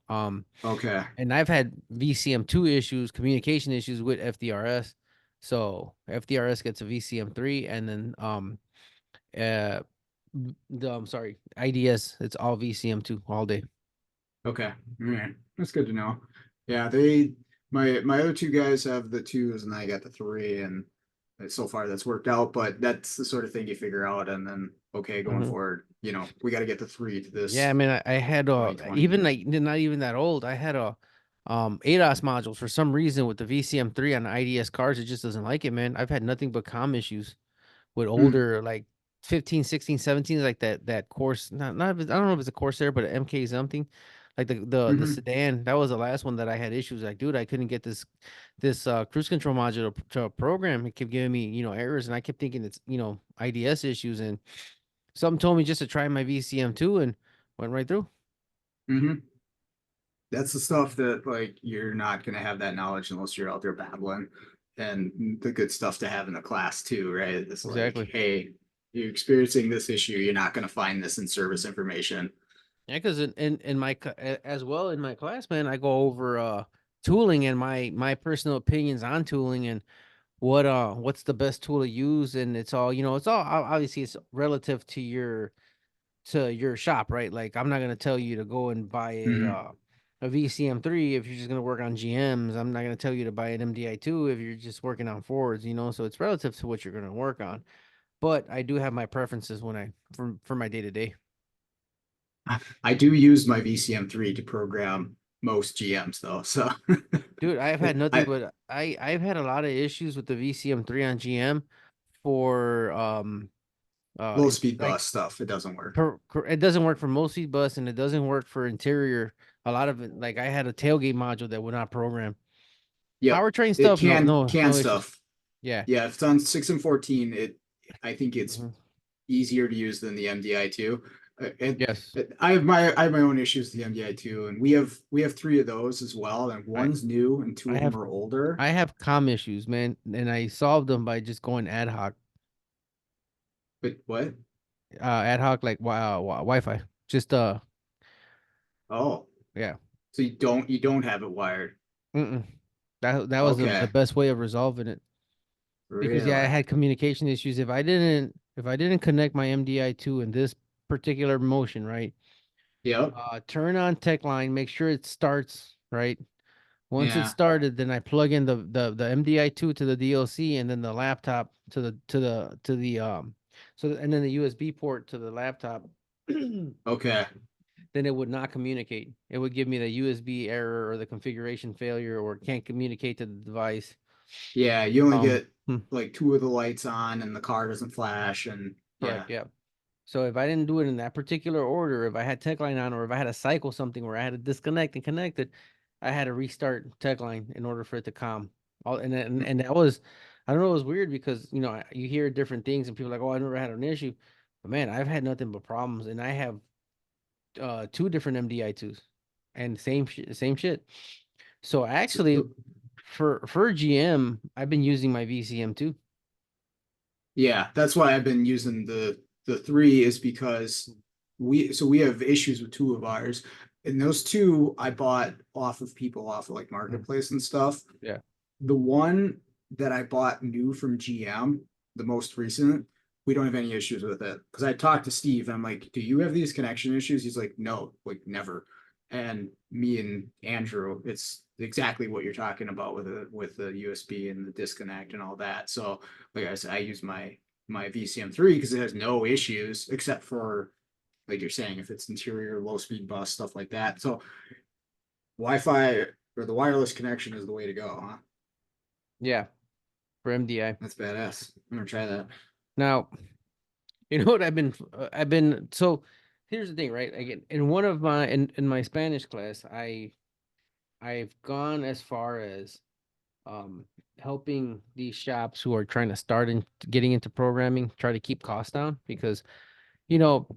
okay, And I've had VCM2 issues, communication issues with FDRS. So FDRS gets a VCM3, and then uh I'm sorry, IDS, it's all VCM2 all day. okay. All right, that's good to know. Yeah, my other two guys have the twos, and I got the three, and so far that's worked out. But that's the sort of thing you figure out, and then okay, going Hmm. forward, we got to get the three to Yeah, I this mean, I had 2020. even like not even that old. I had a ADAS modules for some reason with the VCM3 on IDS cars. It just doesn't like it, man. I've had nothing but comm issues with Mm, older like 15, 16, 17, like that course. Not I don't know if it's a Corsair, but an MK something. Like the hmm sedan. That was the last one that I had issues. Like, dude, I couldn't get this cruise control module to program. It kept giving me, errors, and I kept thinking it's, IDS issues, and something told me just to try my VCM2 and went right through. hmm That's the stuff that like you're not gonna have that knowledge unless you're out there battling. And the good stuff to have in the class too, right? It's like, Exactly. hey, you're experiencing this issue, you're not gonna find this in service information. Yeah, because in my as well in my class, man, I go over tooling and my personal opinions on tooling and what's the best tool to use, and it's all, it's all obviously it's relative to your shop, right? Like I'm not gonna tell you to go and buy Mhm. a VCM3 if you're just gonna work on GMs. I'm not gonna tell you to buy an MDI2 if you're just working on Fords, so it's relative to what you're gonna work on. But I do have my preferences when for my day to day. I do use my VCM3 to program most GMs though. So Dude, I've had nothing I but I've had a lot of issues with the VCM3 on GM for low in speed like bus stuff, it doesn't work. it doesn't work for most seat bus and it doesn't work for interior. A lot of it, like I had a tailgate module that would not program. Yep. Powertrain It stuff, no, can no, can no issues. stuff. Yeah. Yeah, if it's on 6 and 14, I think it's Mhm. easier to use than the MDI2. Yes. I have my own issues with the MDI2, and we have three of those as well, and I one's new and two I of them have are older. I have comm issues, man, and I solved them by just going ad hoc. But what? Ad hoc like Wi-Fi. Just Oh, yeah. so you don't have it wired. Mm-mm. That was the Okay, best way of resolving it. Because yeah, I really? had communication issues. If I didn't connect my MDI2 in this particular motion, right? Yep. Turn on tech line, make sure it starts, right? Once it Yeah. started, then I plug in the MDI2 to the DLC and then the laptop and then the USB port to the laptop. Then Okay. it would not communicate. It would give me the USB error or the configuration failure or can't communicate to the device. Yeah, you only get Hmm. like two of the lights on, and the car doesn't flash, and Yeah. Correct. Yeah. So if I didn't do it in that particular order, if I had tech line on, or if I had to cycle something where I had to disconnect and connect it, I had to restart tech line in order for it to calm. And that was, I don't know, it was weird because you hear different things and people are like, oh, I never had an issue, but man, I've had nothing but problems, and I have two different MDI2s, and same shit. So actually, for GM, I've been using my VCM too. Yeah, that's why I've been using the three is because we have issues with two of ours. And those two I bought off of people off of like marketplace and stuff. Yeah. The one that I bought new from GM, the most recent, we don't have any issues with it. Because I talked to Steve, and I'm like, do you have these connection issues? He's like, no, like never. And me and Andrew, it's exactly what you're talking about with the USB and the disconnect and all that. So like I said, I use my VCM3 because it has no issues except for like you're saying, if it's interior, low speed bus, stuff like that. So Wi-Fi or the wireless connection is the way to go, huh? Yeah, for MDI. That's badass. I'm gonna try that. Now, you know what I've been so here's the thing, right? Again, in one of my in my Spanish class, I've gone as far as um helping these shops who are trying to start in getting into programming, try to keep costs down because you know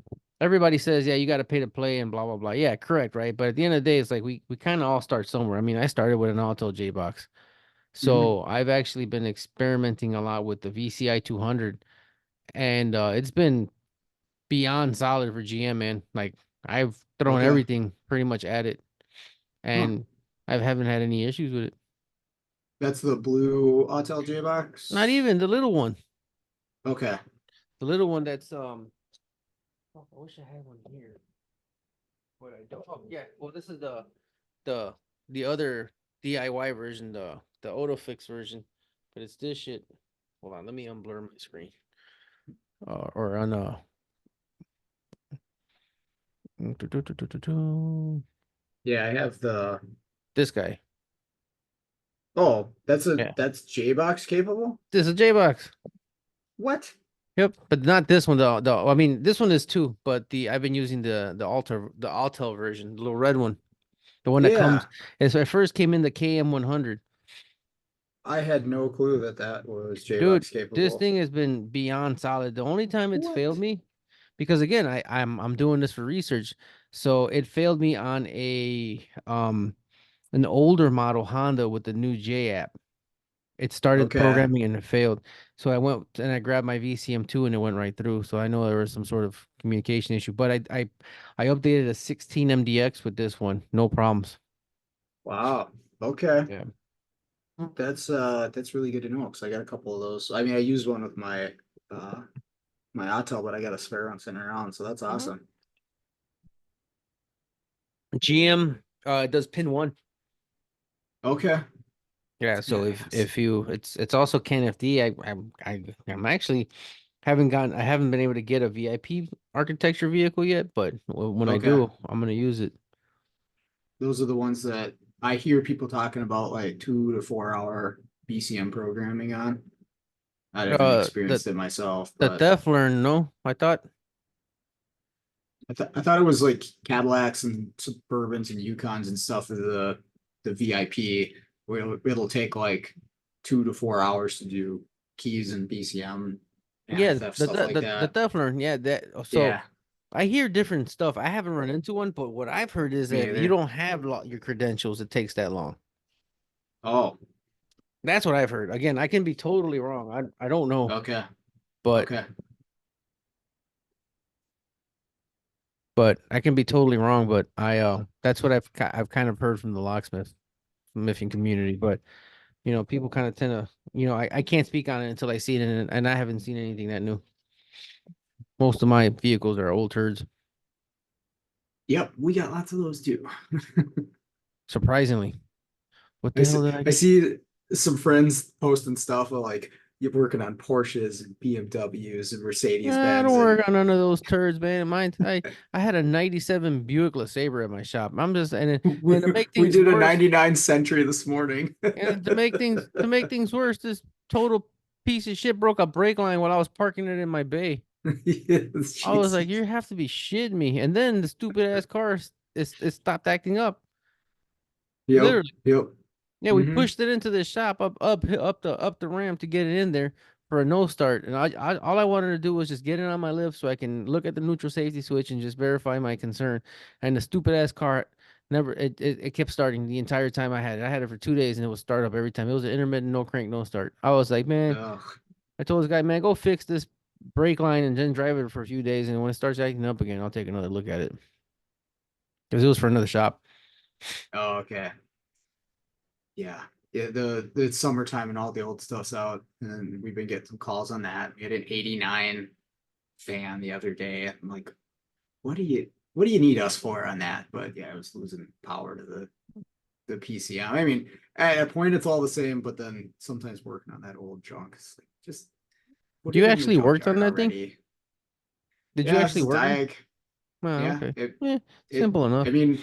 everybody says, yeah, you got to pay to play and blah blah blah. Yeah, correct, right? But at the end of the day, it's like we kind of all start somewhere. I mean, I started with an Auto J box. Mhm. So I've actually been experimenting a lot with the VCI 200, and it's been beyond solid for GM, man. Like I've thrown Okay. everything pretty much at it, Huh. and I haven't had any issues with it. That's the blue Autel J Not box. even the little one. Okay. The little one that's oh, I wish I had one here, but I don't. Oh yeah, well this is the the other DIY version, the AutoFix version, but it's this shit. Hold on, let me unblur my screen. Or on Yeah, I have the. this guy. Oh, Yeah, that's J box capable. this is a J box. What? Yep, but not this one. I mean, this one is too, but I've been using the Altel version, the little red one, the one that comes. Yeah, As I first came in the KM100, I had no clue that that was J dude. box This capable. thing has been beyond solid. The only time it's failed What? me, because again, I'm doing this for research, so it failed me on an older model Honda with the new J app. It started Okay. programming and it failed. So I went and I grabbed my VCM2 and it went right through. So I know there was some sort of communication issue, but I updated a 16 MDX with this one. No problems. Wow. Okay. Yeah. That's really good to know because I got a couple of those. I mean, I used one with uh my Autel, but I got a spare one sitting around, so that's Mhm. awesome. GM does pin one. Okay. Yeah, That's so badass. if you it's also CAN-FD. I'm actually I haven't been able to get a VIP architecture vehicle yet, but when I Okay. do, I'm gonna use it. Those are the ones that I hear people talking about like 2 to 4 hour BCM programming on. I haven't Uh the experienced it myself, the but Theft Learn, no, I thought. I thought it was like Cadillacs and Suburbans and Yukons and stuff of the VIP where it'll take like 2 to 4 hours to do keys and BCM Yeah, anti-theft stuff like the that. Theft Learn, yeah, so Yeah, I hear different stuff. I haven't run into one, but what I've heard is me that if you either. don't have your credentials, it takes that long. Oh, That's what I've heard. Again, I can be totally wrong. I don't know, okay, but okay. I can be totally wrong. But that's what I've kind of heard from the locksmithing community. But people kind of tend to, I can't speak on it until I see it, and I haven't seen anything that new. Most of my vehicles are old turds, Yep, we got lots of those too. surprisingly. What the hell did I I get? see some friends posting stuff of like you're working on Porsches and BMWs and Mercedes I don't Benz and work on none of those turds, man. I had a '97 Buick LeSabre at my shop. I'm just and to make we things did a worse, 99 Century this morning. and to make things worse, this total piece of shit broke a brake line while I was parking it in my bay. I was like, Jesus. you have to be shitting me. And then the stupid ass car it stopped acting up. Yep, Literally. yep. Yeah, we Hmm. pushed it into the shop up the ramp to get it in there for a no start. And I all I wanted to do was just get it on my lift so I can look at the neutral safety switch and just verify my concern. And the stupid ass car never it kept starting the entire time I had it. I had it for 2 days and it would start up every time. It was an intermittent no crank, no start. I was like, man, Ugh. I told this guy, man, go fix this brake line and then drive it for a few days. And when it starts acting up again, I'll take another look at it. Because it was for another shop. Oh, okay. Yeah. Yeah, the summertime and all the old stuff's out, and we've been getting some calls on that. We had an 89 fan the other day. I'm like, what do you need us for on that? But yeah, I was losing power to the PCM. I mean, at a point it's all the same, but then sometimes working on that old junk, it's like, just put You it in the actually worked on junkyard that thing? already. Did you Yeah, this actually is work on? Diag. Oh, Yeah, okay. it Yeah, it simple I enough. mean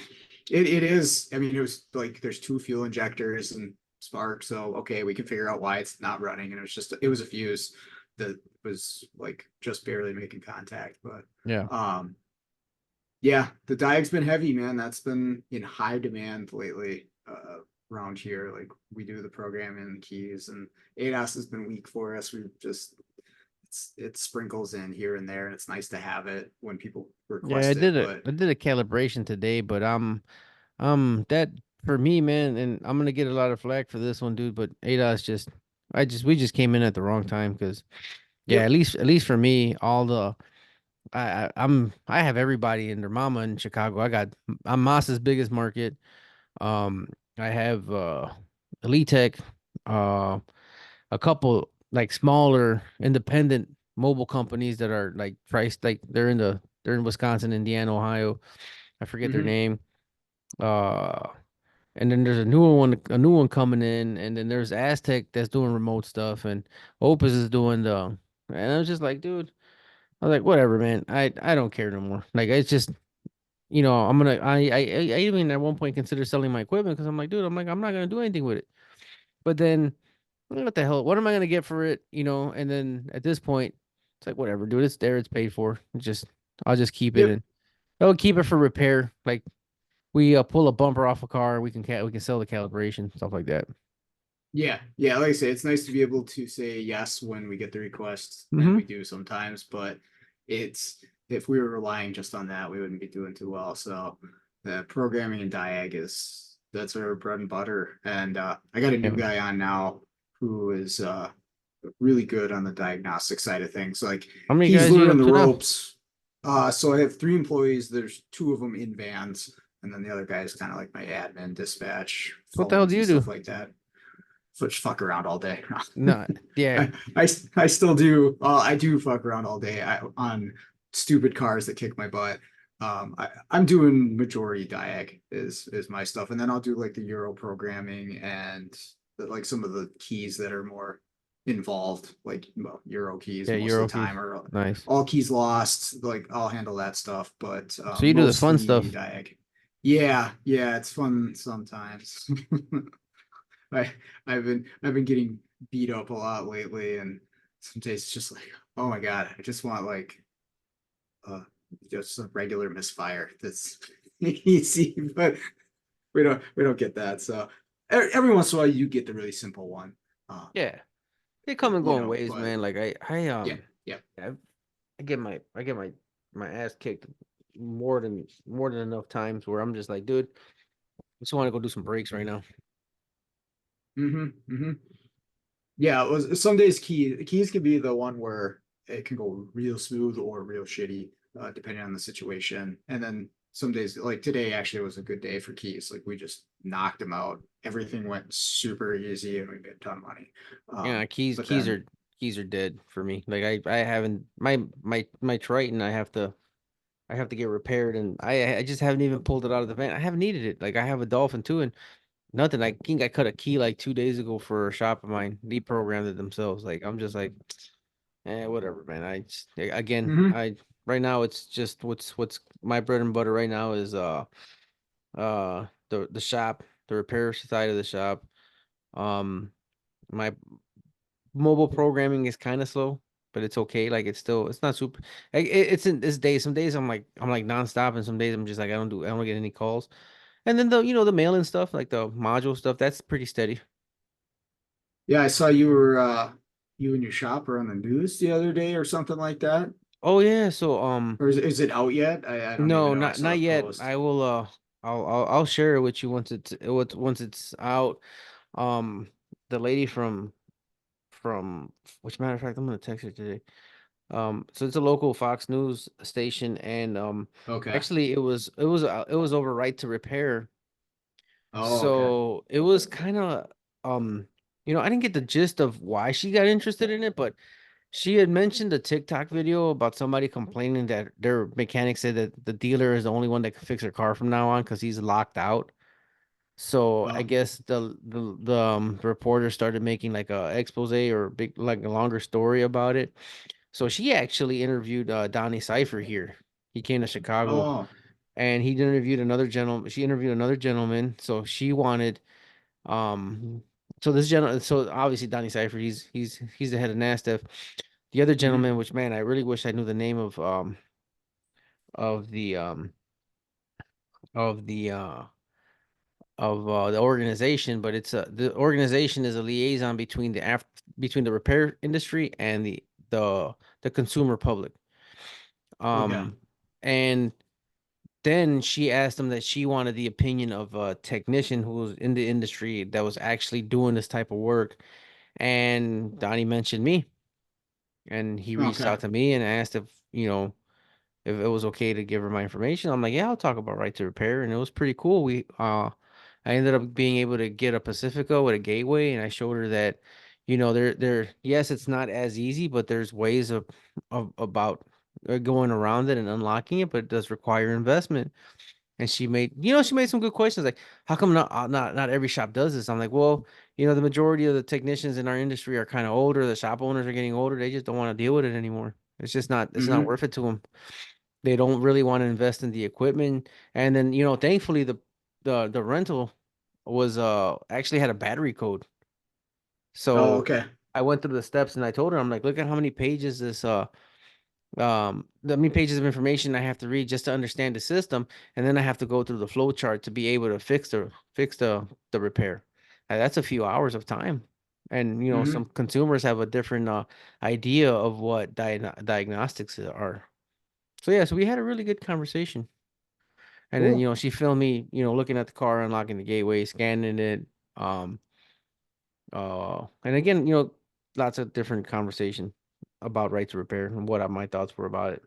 it is. I mean, it was like there's two fuel injectors and spark, so okay, we can figure out why it's not running. And it was a fuse that was like just barely making contact. But Yeah. yeah, the Diag's been heavy, man. That's been in high demand lately around here. Like we do the programming and the keys, and ADAS has been weak for us. We just it sprinkles in here and there, and it's nice to have it when people Yeah, request it. But I did a calibration today, but that for me, man, and I'm gonna get a lot of flack for this one, dude, but ADOS just we just came in at the wrong time because yeah, yep. at least for me, all the I have everybody and their mama in Chicago. I'm Moss's biggest market. Um, I have Elite Tech, uh, a couple like smaller independent mobile companies that are like priced like they're in Wisconsin, Indiana, Ohio. I forget their Hmm. name. Uh, and then there's a new one coming in, and then there's Aztec that's doing remote stuff, and Opus is doing the. And I was just like, dude, I was like, whatever, man. I don't care no more. Like it's just I'm gonna I even at one point considered selling my equipment because I'm like, dude, I'm not gonna do anything with it. But then what the hell? What am I gonna get for it? And then at this point, it's like whatever, dude. It's there. It's paid for. I'll just keep it Yep. and I'll keep it for repair. Like we pull a bumper off a car, we can sell the calibration stuff like that. Yeah, yeah. Like I say, it's nice to be able to say yes when we get the requests, and Mm-hmm. we do sometimes. But it's if we were relying just on that, we wouldn't be doing too well. So the programming and Diag that's our bread and butter. And I got a new Yeah. guy on now who is really good on the diagnostic side of things. Like How many he's guys you learning up the to now? ropes. So I have three employees. There's two of them in vans, and then the other guy is kind of like my admin, dispatch, What the hell phones, do and you do? stuff like that. So just fuck around all day. No, yeah, I still do. I do fuck around all day on stupid cars that kick my butt. I'm doing majority Diag is my stuff, and then I'll do like the Euro programming and like some of the keys that are more involved, like well, Euro keys yeah, most of Euro the keys. time, or Nice. all keys lost. Like I'll handle that stuff, but So you do the fun mostly stuff. Diag. Yeah, yeah, it's fun sometimes. I I've been getting beat up a lot lately, and some days it's just like, oh my god, I just want like uh just a regular misfire that's easy, but we don't get that. So every once in a while you get the really simple one. Yeah, they come and go in ways, But man. Like I yeah, yeah. I, I get my ass kicked more than enough times where I'm just like, dude, I just want to go do some breaks right now. Mm-hmm. Mm-hmm. Yeah, it was some days keys can be the one where it can go real smooth or real shitty, depending on the situation. And then some days, like today, actually was a good day for keys. Like we just knocked them out. Everything went super easy, and we made a ton of money. Yeah, But then, keys are dead for me. Like I haven't my Triton. I have to get repaired, and I just haven't even pulled it out of the van. I haven't needed it. Like I have a Dolphin too, and nothing. I think I cut a key like 2 days ago for a shop of mine. They programmed it themselves. Like I'm just like, whatever, man. Again, mhm. I right now it's just what's my bread and butter right now is the shop, the repair side of the shop. Um, my mobile programming is kind of slow. but it's okay. Like it's not super. Like it's days. Some days I'm like nonstop, and some days I'm just like I don't get any calls. And then the mail and stuff, like the module stuff, that's pretty steady. Yeah, I saw you were you and your shop were on the news the other day or something like that. Oh yeah, so Or is it out yet? I don't even no, know. I saw not a yet. post. I will I'll share it with you once it's out. Um the lady from which matter of fact I'm gonna text her today. So it's a local Fox News station, and Okay. actually it was over right to repair. Oh, okay. So it was kind of I didn't get the gist of why she got interested in it, but she had mentioned a TikTok video about somebody complaining that their mechanic said that the dealer is the only one that can fix her car from now on because he's locked out. So I Oh, guess the reporter started making like a expose or big like a longer story about it. So she actually interviewed Donnie Cypher here. He came to Chicago oh, and he interviewed another gentleman. She interviewed another gentleman. So she wanted um so this gentleman, so obviously Donnie Cypher, he's the head of NASDAQ. The other hmm. gentleman, which man, I really wish I knew the name of the of the uh the organization, but the organization is a liaison between between the repair industry and the the consumer public. Okay. Um and then she asked him that she wanted the opinion of a technician who was in the industry that was actually doing this type of work. And Donnie mentioned me, and he reached Okay. out to me and asked if it was okay to give her my information. I'm like, yeah, I'll talk about right to repair, and it was pretty cool. I ended up being able to get a Pacifica with a gateway, and I showed her that, yes, it's not as easy, but there's ways of about going around it and unlocking it, but it does require investment. And she made some good questions like, how come not every shop does this? I'm like, well, the majority of the technicians in our industry are kind of older. The shop owners are getting older. They just don't want to deal with it anymore. It's not Hmm. worth it to them. They don't really want to invest in the equipment. And then, thankfully the rental was actually had a battery code. Oh, So okay. I went through the steps and I told her, I'm like, look at how many pages the many pages of information I have to read just to understand the system, and then I have to go through the flow chart to be able to fix the repair. That's a few hours of time. And some Hmm. consumers have a different idea of what diagnostics are. So yeah, so we had a really good conversation. And then, Cool. she filmed me, looking at the car, unlocking the gateway, scanning it. Um, and again, lots of different conversation about right to repair and what my thoughts were about it.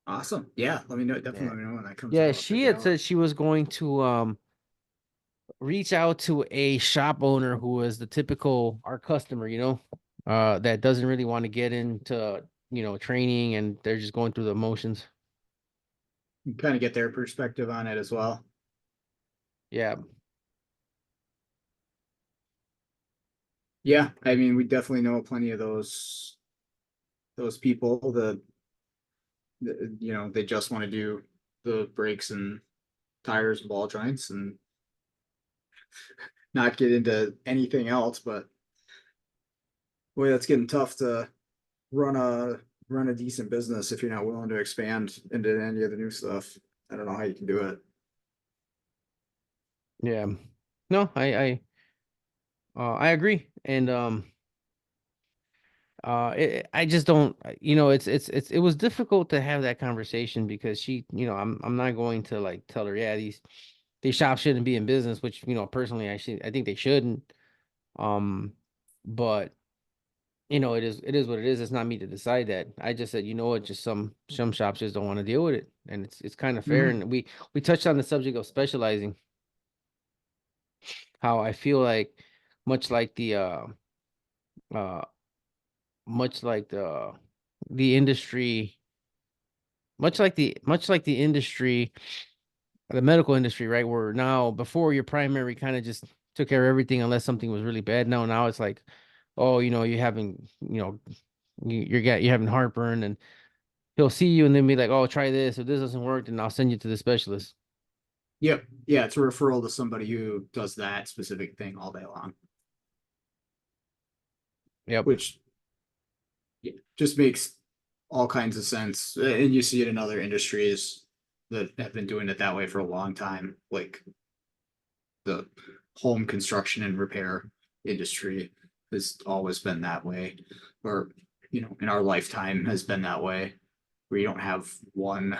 Awesome. Yeah. Let me know. Definitely Yeah. let me know when that comes Yeah, out. I'll check she it had out. said she was going to reach out to a shop owner who is the typical our customer, that doesn't really want to get into, training, and they're just going through the motions. Kind of get their perspective on it as well. Yeah. Yeah. I mean, we definitely know plenty of those people that, they just want to do the brakes and tires and ball joints and not get into anything else. But boy, that's getting tough to run a run a decent business if you're not willing to expand into any of the new stuff. I don't know how you can do it. Yeah. No, I agree. And I just don't, it was difficult to have that conversation because I'm not going to like tell her, yeah, these shops shouldn't be in business, which, personally I think they shouldn't. But it is what it is. It's not me to decide that. I just said, what, just some shops just don't want to deal with it. And it's kind of fair. Hmm. And we touched on the subject of specializing, how I feel like much like uh much like the industry much like the industry, the medical industry, right? Where now before your primary kind of just took care of everything unless something was really bad. Now it's like, oh, you're having, you're having heartburn, and he'll see you and then be like, oh, try this. If this doesn't work, then I'll send you to the specialist. Yep. Yeah, it's a referral to somebody who does that specific thing all day long, Yep. which just makes all kinds of sense. And you see it in other industries that have been doing it that way for a long time, like the home construction and repair industry has always been that way, or in our lifetime has been that way, where you don't have one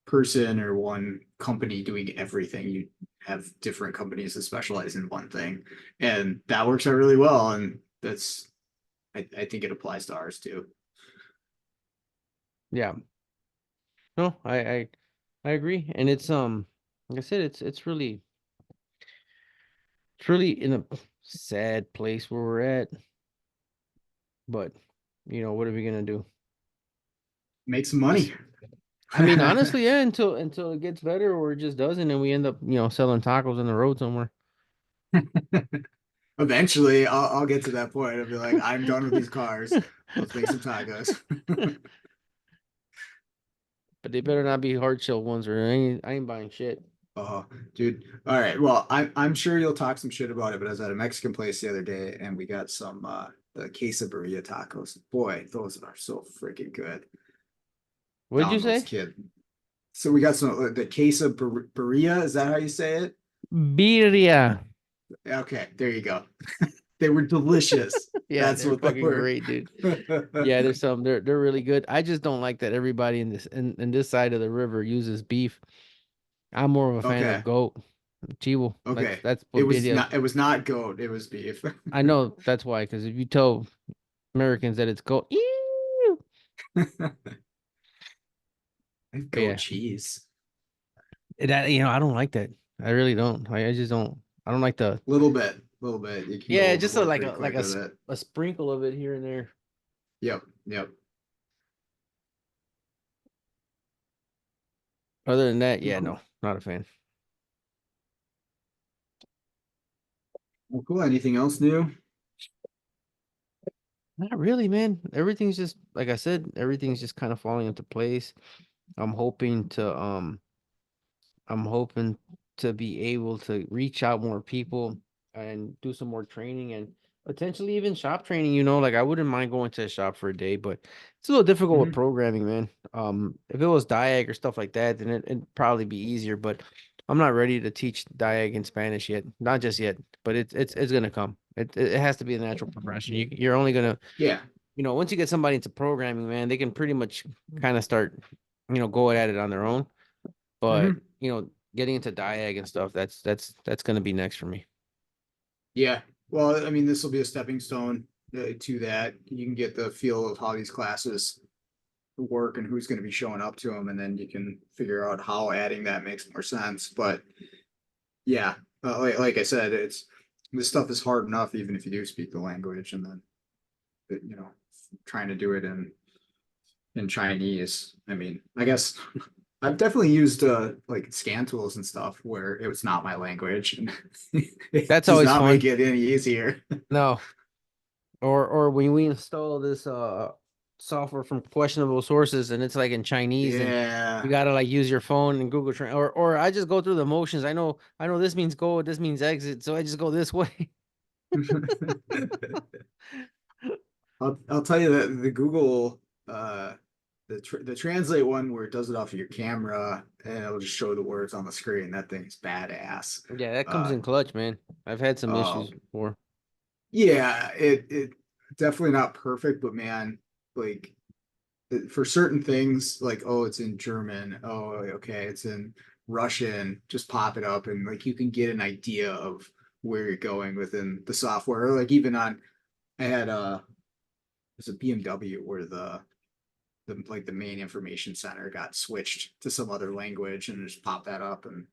person or one company doing everything. You have different companies that specialize in one thing, and that works out really well. And that's, I think it applies to ours too. Yeah. No, I agree. And it's like I said, it's really in a sad place where we're at. But what are we gonna do? Make some money. I mean, honestly, yeah, until it gets better or it just doesn't, and we end up, selling tacos on the road somewhere. Eventually, I'll get to that point. I'll be like, I'm done with these cars. Let's make some tacos. But they better not be hard shell ones, or I ain't buying shit. Oh, dude. All right. Well, I'm sure you'll talk some shit about it, but I was at a Mexican place the other day and we got some the quesadilla tacos. Boy, those are so freaking good. What'd you Domino's say? kid. So we got some the quesadilla. Is that how you say it? Birria. Okay, there you go. They were delicious. Yeah, That's they're what they fucking were. great, dude. Yeah, they're really good. I just don't like that everybody in this side of the river uses beef. I'm more of a fan of Okay. goat. Chivo. That's Okay. that's It what was birria. not it was not goat, it was beef. I know that's why, because if you tell Americans that it's goat, ew. But Goat yeah, cheese. I don't like that. I really don't. I just don't. I don't like the. Little bit, little bit. You can go Yeah, just overboard like pretty quick with it. a sprinkle of it here and there. Yep, yep. Other than that, Well, yeah, cool. no, not a fan. Well, cool. Anything else new? Not really, man. Everything's just like I said. Everything's just kind of falling into place. I'm hoping to um I'm hoping to be able to reach out more people and do some more training and potentially even shop training, like I wouldn't mind going to a shop for a day, but it's a little difficult with Hmm. programming, man. If it was Diag or stuff like that, then it'd probably be easier, but I'm not ready to teach Diag in Spanish yet. Not just yet, but it's gonna come. It has to be a natural progression. You're only gonna, Yeah. once you get somebody into programming, man, they can pretty much kind of start, going at it on their own. But Hmm. getting into diag and stuff, that's gonna be next for me. Yeah. Well, I mean, this will be a stepping stone to that. You can get the feel of how these classes work and who's going to be showing up to them, and then you can figure out how adding that makes more sense. But yeah, like I said, it's this stuff is hard enough even if you do speak the language, and then trying to do it in Chinese. I mean, I guess I've definitely used like scan tools and stuff where it was not my language, and it That's does always not make fun. it any easier. No, or when we install this software from questionable sources and it's like in Chinese and you Yeah. gotta like use your phone and Google Translate, or I just go through the motions. I know this means go, this means exit, so I just go this way. I'll tell you that the Google the translate one where it does it off of your camera and it'll just show the words on the screen. That thing's badass. Yeah, that comes Uh in clutch, man. I've had some oh issues before. yeah, it definitely not perfect, but man, like for certain things, like oh, it's in German. Oh, okay, it's in Russian. Just pop it up and like you can get an idea of where you're going within the software. Or like even on I had there's a BMW where the main information center got switched to some other language and just pop that up and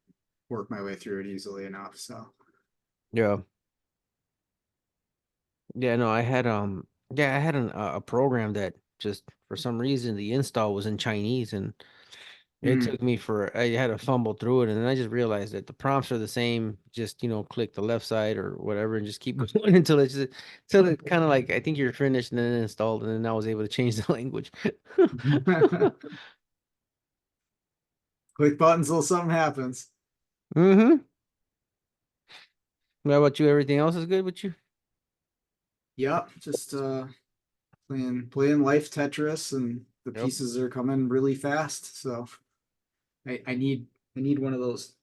work my way through it easily enough. So Yeah. Yeah, no, I had a program that just for some reason the install was in Chinese and it mm. took me for I had to fumble through it and then I just realized that the prompts are the same, just click the left side or whatever and just keep going until it kind of like I think you're finished and then it installed and then I was able to change the language. Click buttons till something happens. Mm-hmm. What about you? Everything else is good with you? Yep, just playing life Tetris, and the Yep. pieces are coming really fast. So I need one of those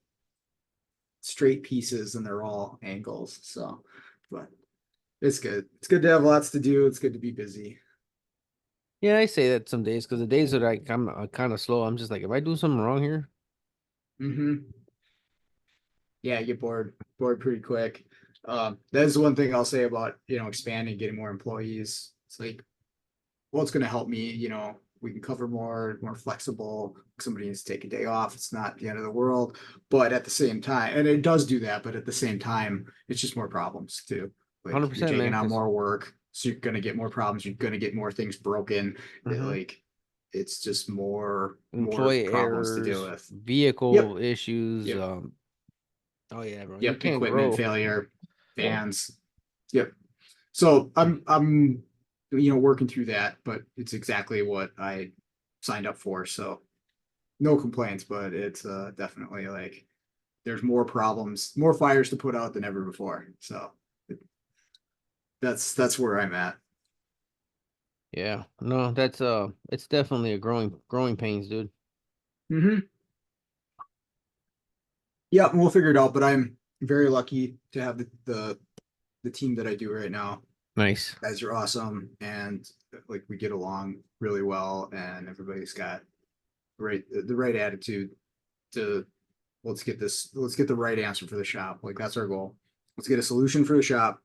straight pieces, and they're all angles. So, but it's good. It's good to have lots to do. It's good to be busy. Yeah, I say that some days because the days that I'm kind of slow, I'm just like, if I do something wrong here, Mm-hmm. Yeah, you get bored pretty quick. That's one thing I'll say about, expanding, getting more employees. It's like, well, it's going to help me. We can cover more flexible. Somebody needs to take a day off. It's not the end of the world. But at the same time, and it does do that, but at the same time, it's just more problems too. Like, you're 100%, taking man. on Because more work, so you're going to get more problems. You're going to get more things broken. Like, it's just more employee problems to deal errors, with. Yep. vehicle issues. Yep. Oh yeah, bro, you Yep. can't Equipment grow. failure, fans. Yep. So I'm working through that, but it's exactly what I signed up for. So no complaints, but it's definitely like there's more problems, more fires to put out than ever before. So that's where I'm at. Yeah, no, that's it's definitely a growing pains, dude. Mm-hmm. Yeah, we'll figure it out. But I'm very lucky to have the team that I do right now. Nice. Guys are awesome, and like we get along really well, and everybody's got the right attitude to let's get the right answer for the shop. Like, that's our goal. Let's get a solution for the shop,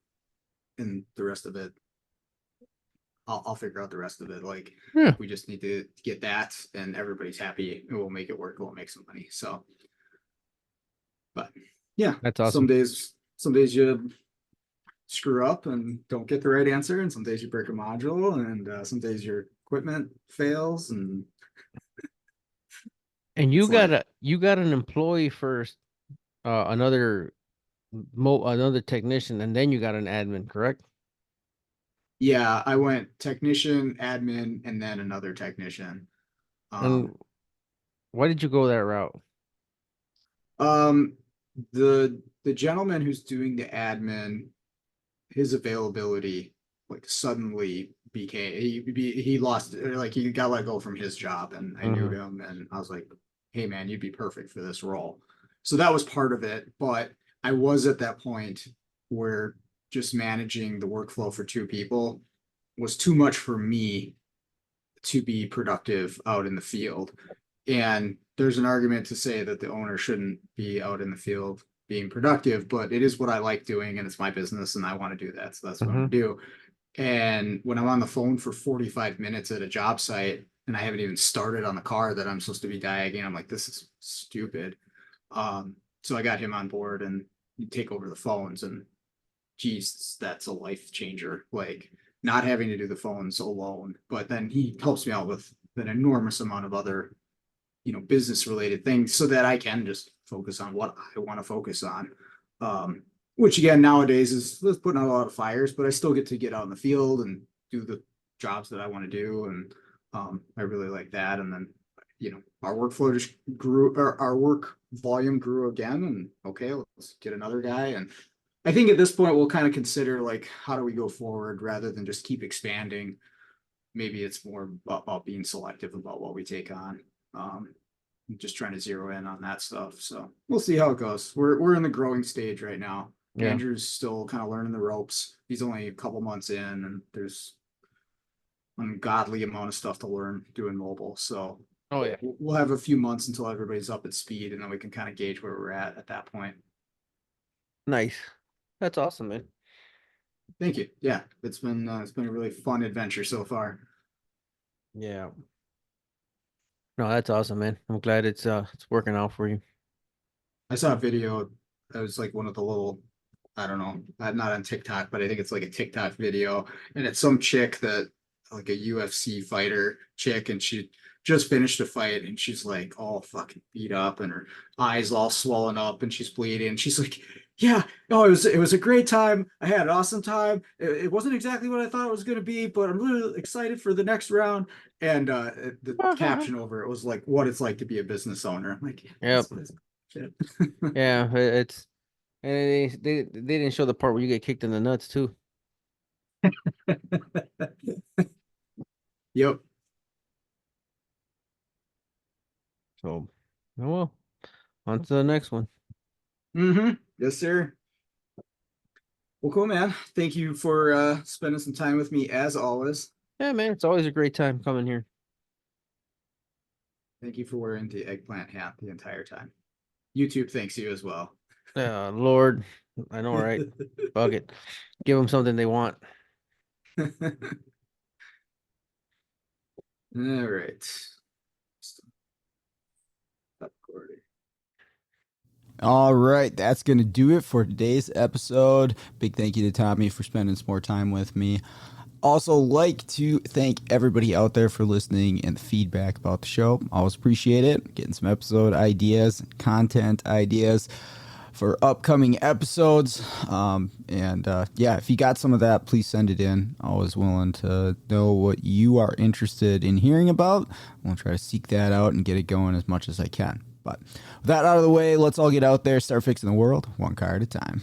and the rest of it, I'll figure out the rest of it. Like, Yeah, we just need to get that, and everybody's happy, and we'll make it work. We'll make some money. So, but yeah, that's some awesome. days you screw up and don't get the right answer, and some days you break a module, and some days your equipment fails, and And it's life. you got an employee first, another technician, and then you got an admin, correct? Yeah, I went technician, admin, and then another technician. Um, And why did you go that route? Um, the gentleman who's doing the admin, his availability like suddenly became he lost, like, he got let go from his job, and I knew Hmm. him, and I was like, hey man, you'd be perfect for this role. So that was part of it, but I was at that point where just managing the workflow for two people was too much for me to be productive out in the field. And there's an argument to say that the owner shouldn't be out in the field being productive, but it is what I like doing, and it's my business, and I want to do that. So that's what I'm Hmm. gonna do. And when I'm on the phone for 45 minutes at a job site, and I haven't even started on the car that I'm supposed to be diagging, I'm like, this is stupid. So I got him on board, and you take over the phones, and geez, that's a life changer. Like, not having to do the phones alone, but then he helps me out with an enormous amount of other, business related things, so that I can just focus on what I want to focus on. Which again, nowadays is putting out a lot of fires, but I still get to get out in the field and do the jobs that I want to do. And I really like that. And then, our workflow just grew, or our work volume grew again. And okay, let's get another guy. And I think at this point we'll kind of consider, like, how do we go forward rather than just keep expanding. Maybe it's more about being selective about what we take on. Um, just trying to zero in on that stuff. So we'll see how it goes. We're in the growing stage right now. Yeah. Andrew's still kind of learning the ropes. He's only a couple months in, and there's ungodly amount of stuff to learn doing mobile. So Oh yeah. we'll have a few months until everybody's up at speed, and then we can kind of gauge where we're at that point. Nice. That's awesome, man. Thank you. Yeah, it's been a really fun adventure so far. Yeah. No, that's awesome, man. I'm glad it's working out for you. I saw a video. That was like one of the little, I don't know, not on TikTok, but I think it's like a TikTok video, and it's some chick that, like, a UFC fighter chick, and she just finished a fight, and she's like all fucking beat up, and her eyes all swollen up, and she's bleeding. She's like, yeah, no, it was a great time. I had an awesome time. It wasn't exactly what I thought it was going to be, but I'm really excited for the next round. And the caption over it was like, what it's like to be a business owner. I'm like, yeah, Yep. that's shit. Yeah, it's and they didn't show the part where you get kicked in the nuts too. Yep. So, oh well, on to the next one. Mm-hmm. Yes, sir. Well, cool, man. Thank you for spending some time with me as always. Yeah, man, it's always a great time coming here. Thank you for wearing the eggplant hat the entire time. YouTube thanks you as well. Lord, I know, right? Bug it. Give them something they want. All right. Stop recording. All right, that's going to do it for today's episode. Big thank you to Tommy for spending some more time with me. Also, like to thank everybody out there for listening and the feedback about the show. Always appreciate it. Getting some episode ideas, content ideas for upcoming episodes. Yeah, if you got some of that, please send it in. Always willing to know what you are interested in hearing about. I'll try to seek that out and get it going as much as I can. But with that out of the way, let's all get out there, start fixing the world one car at a time.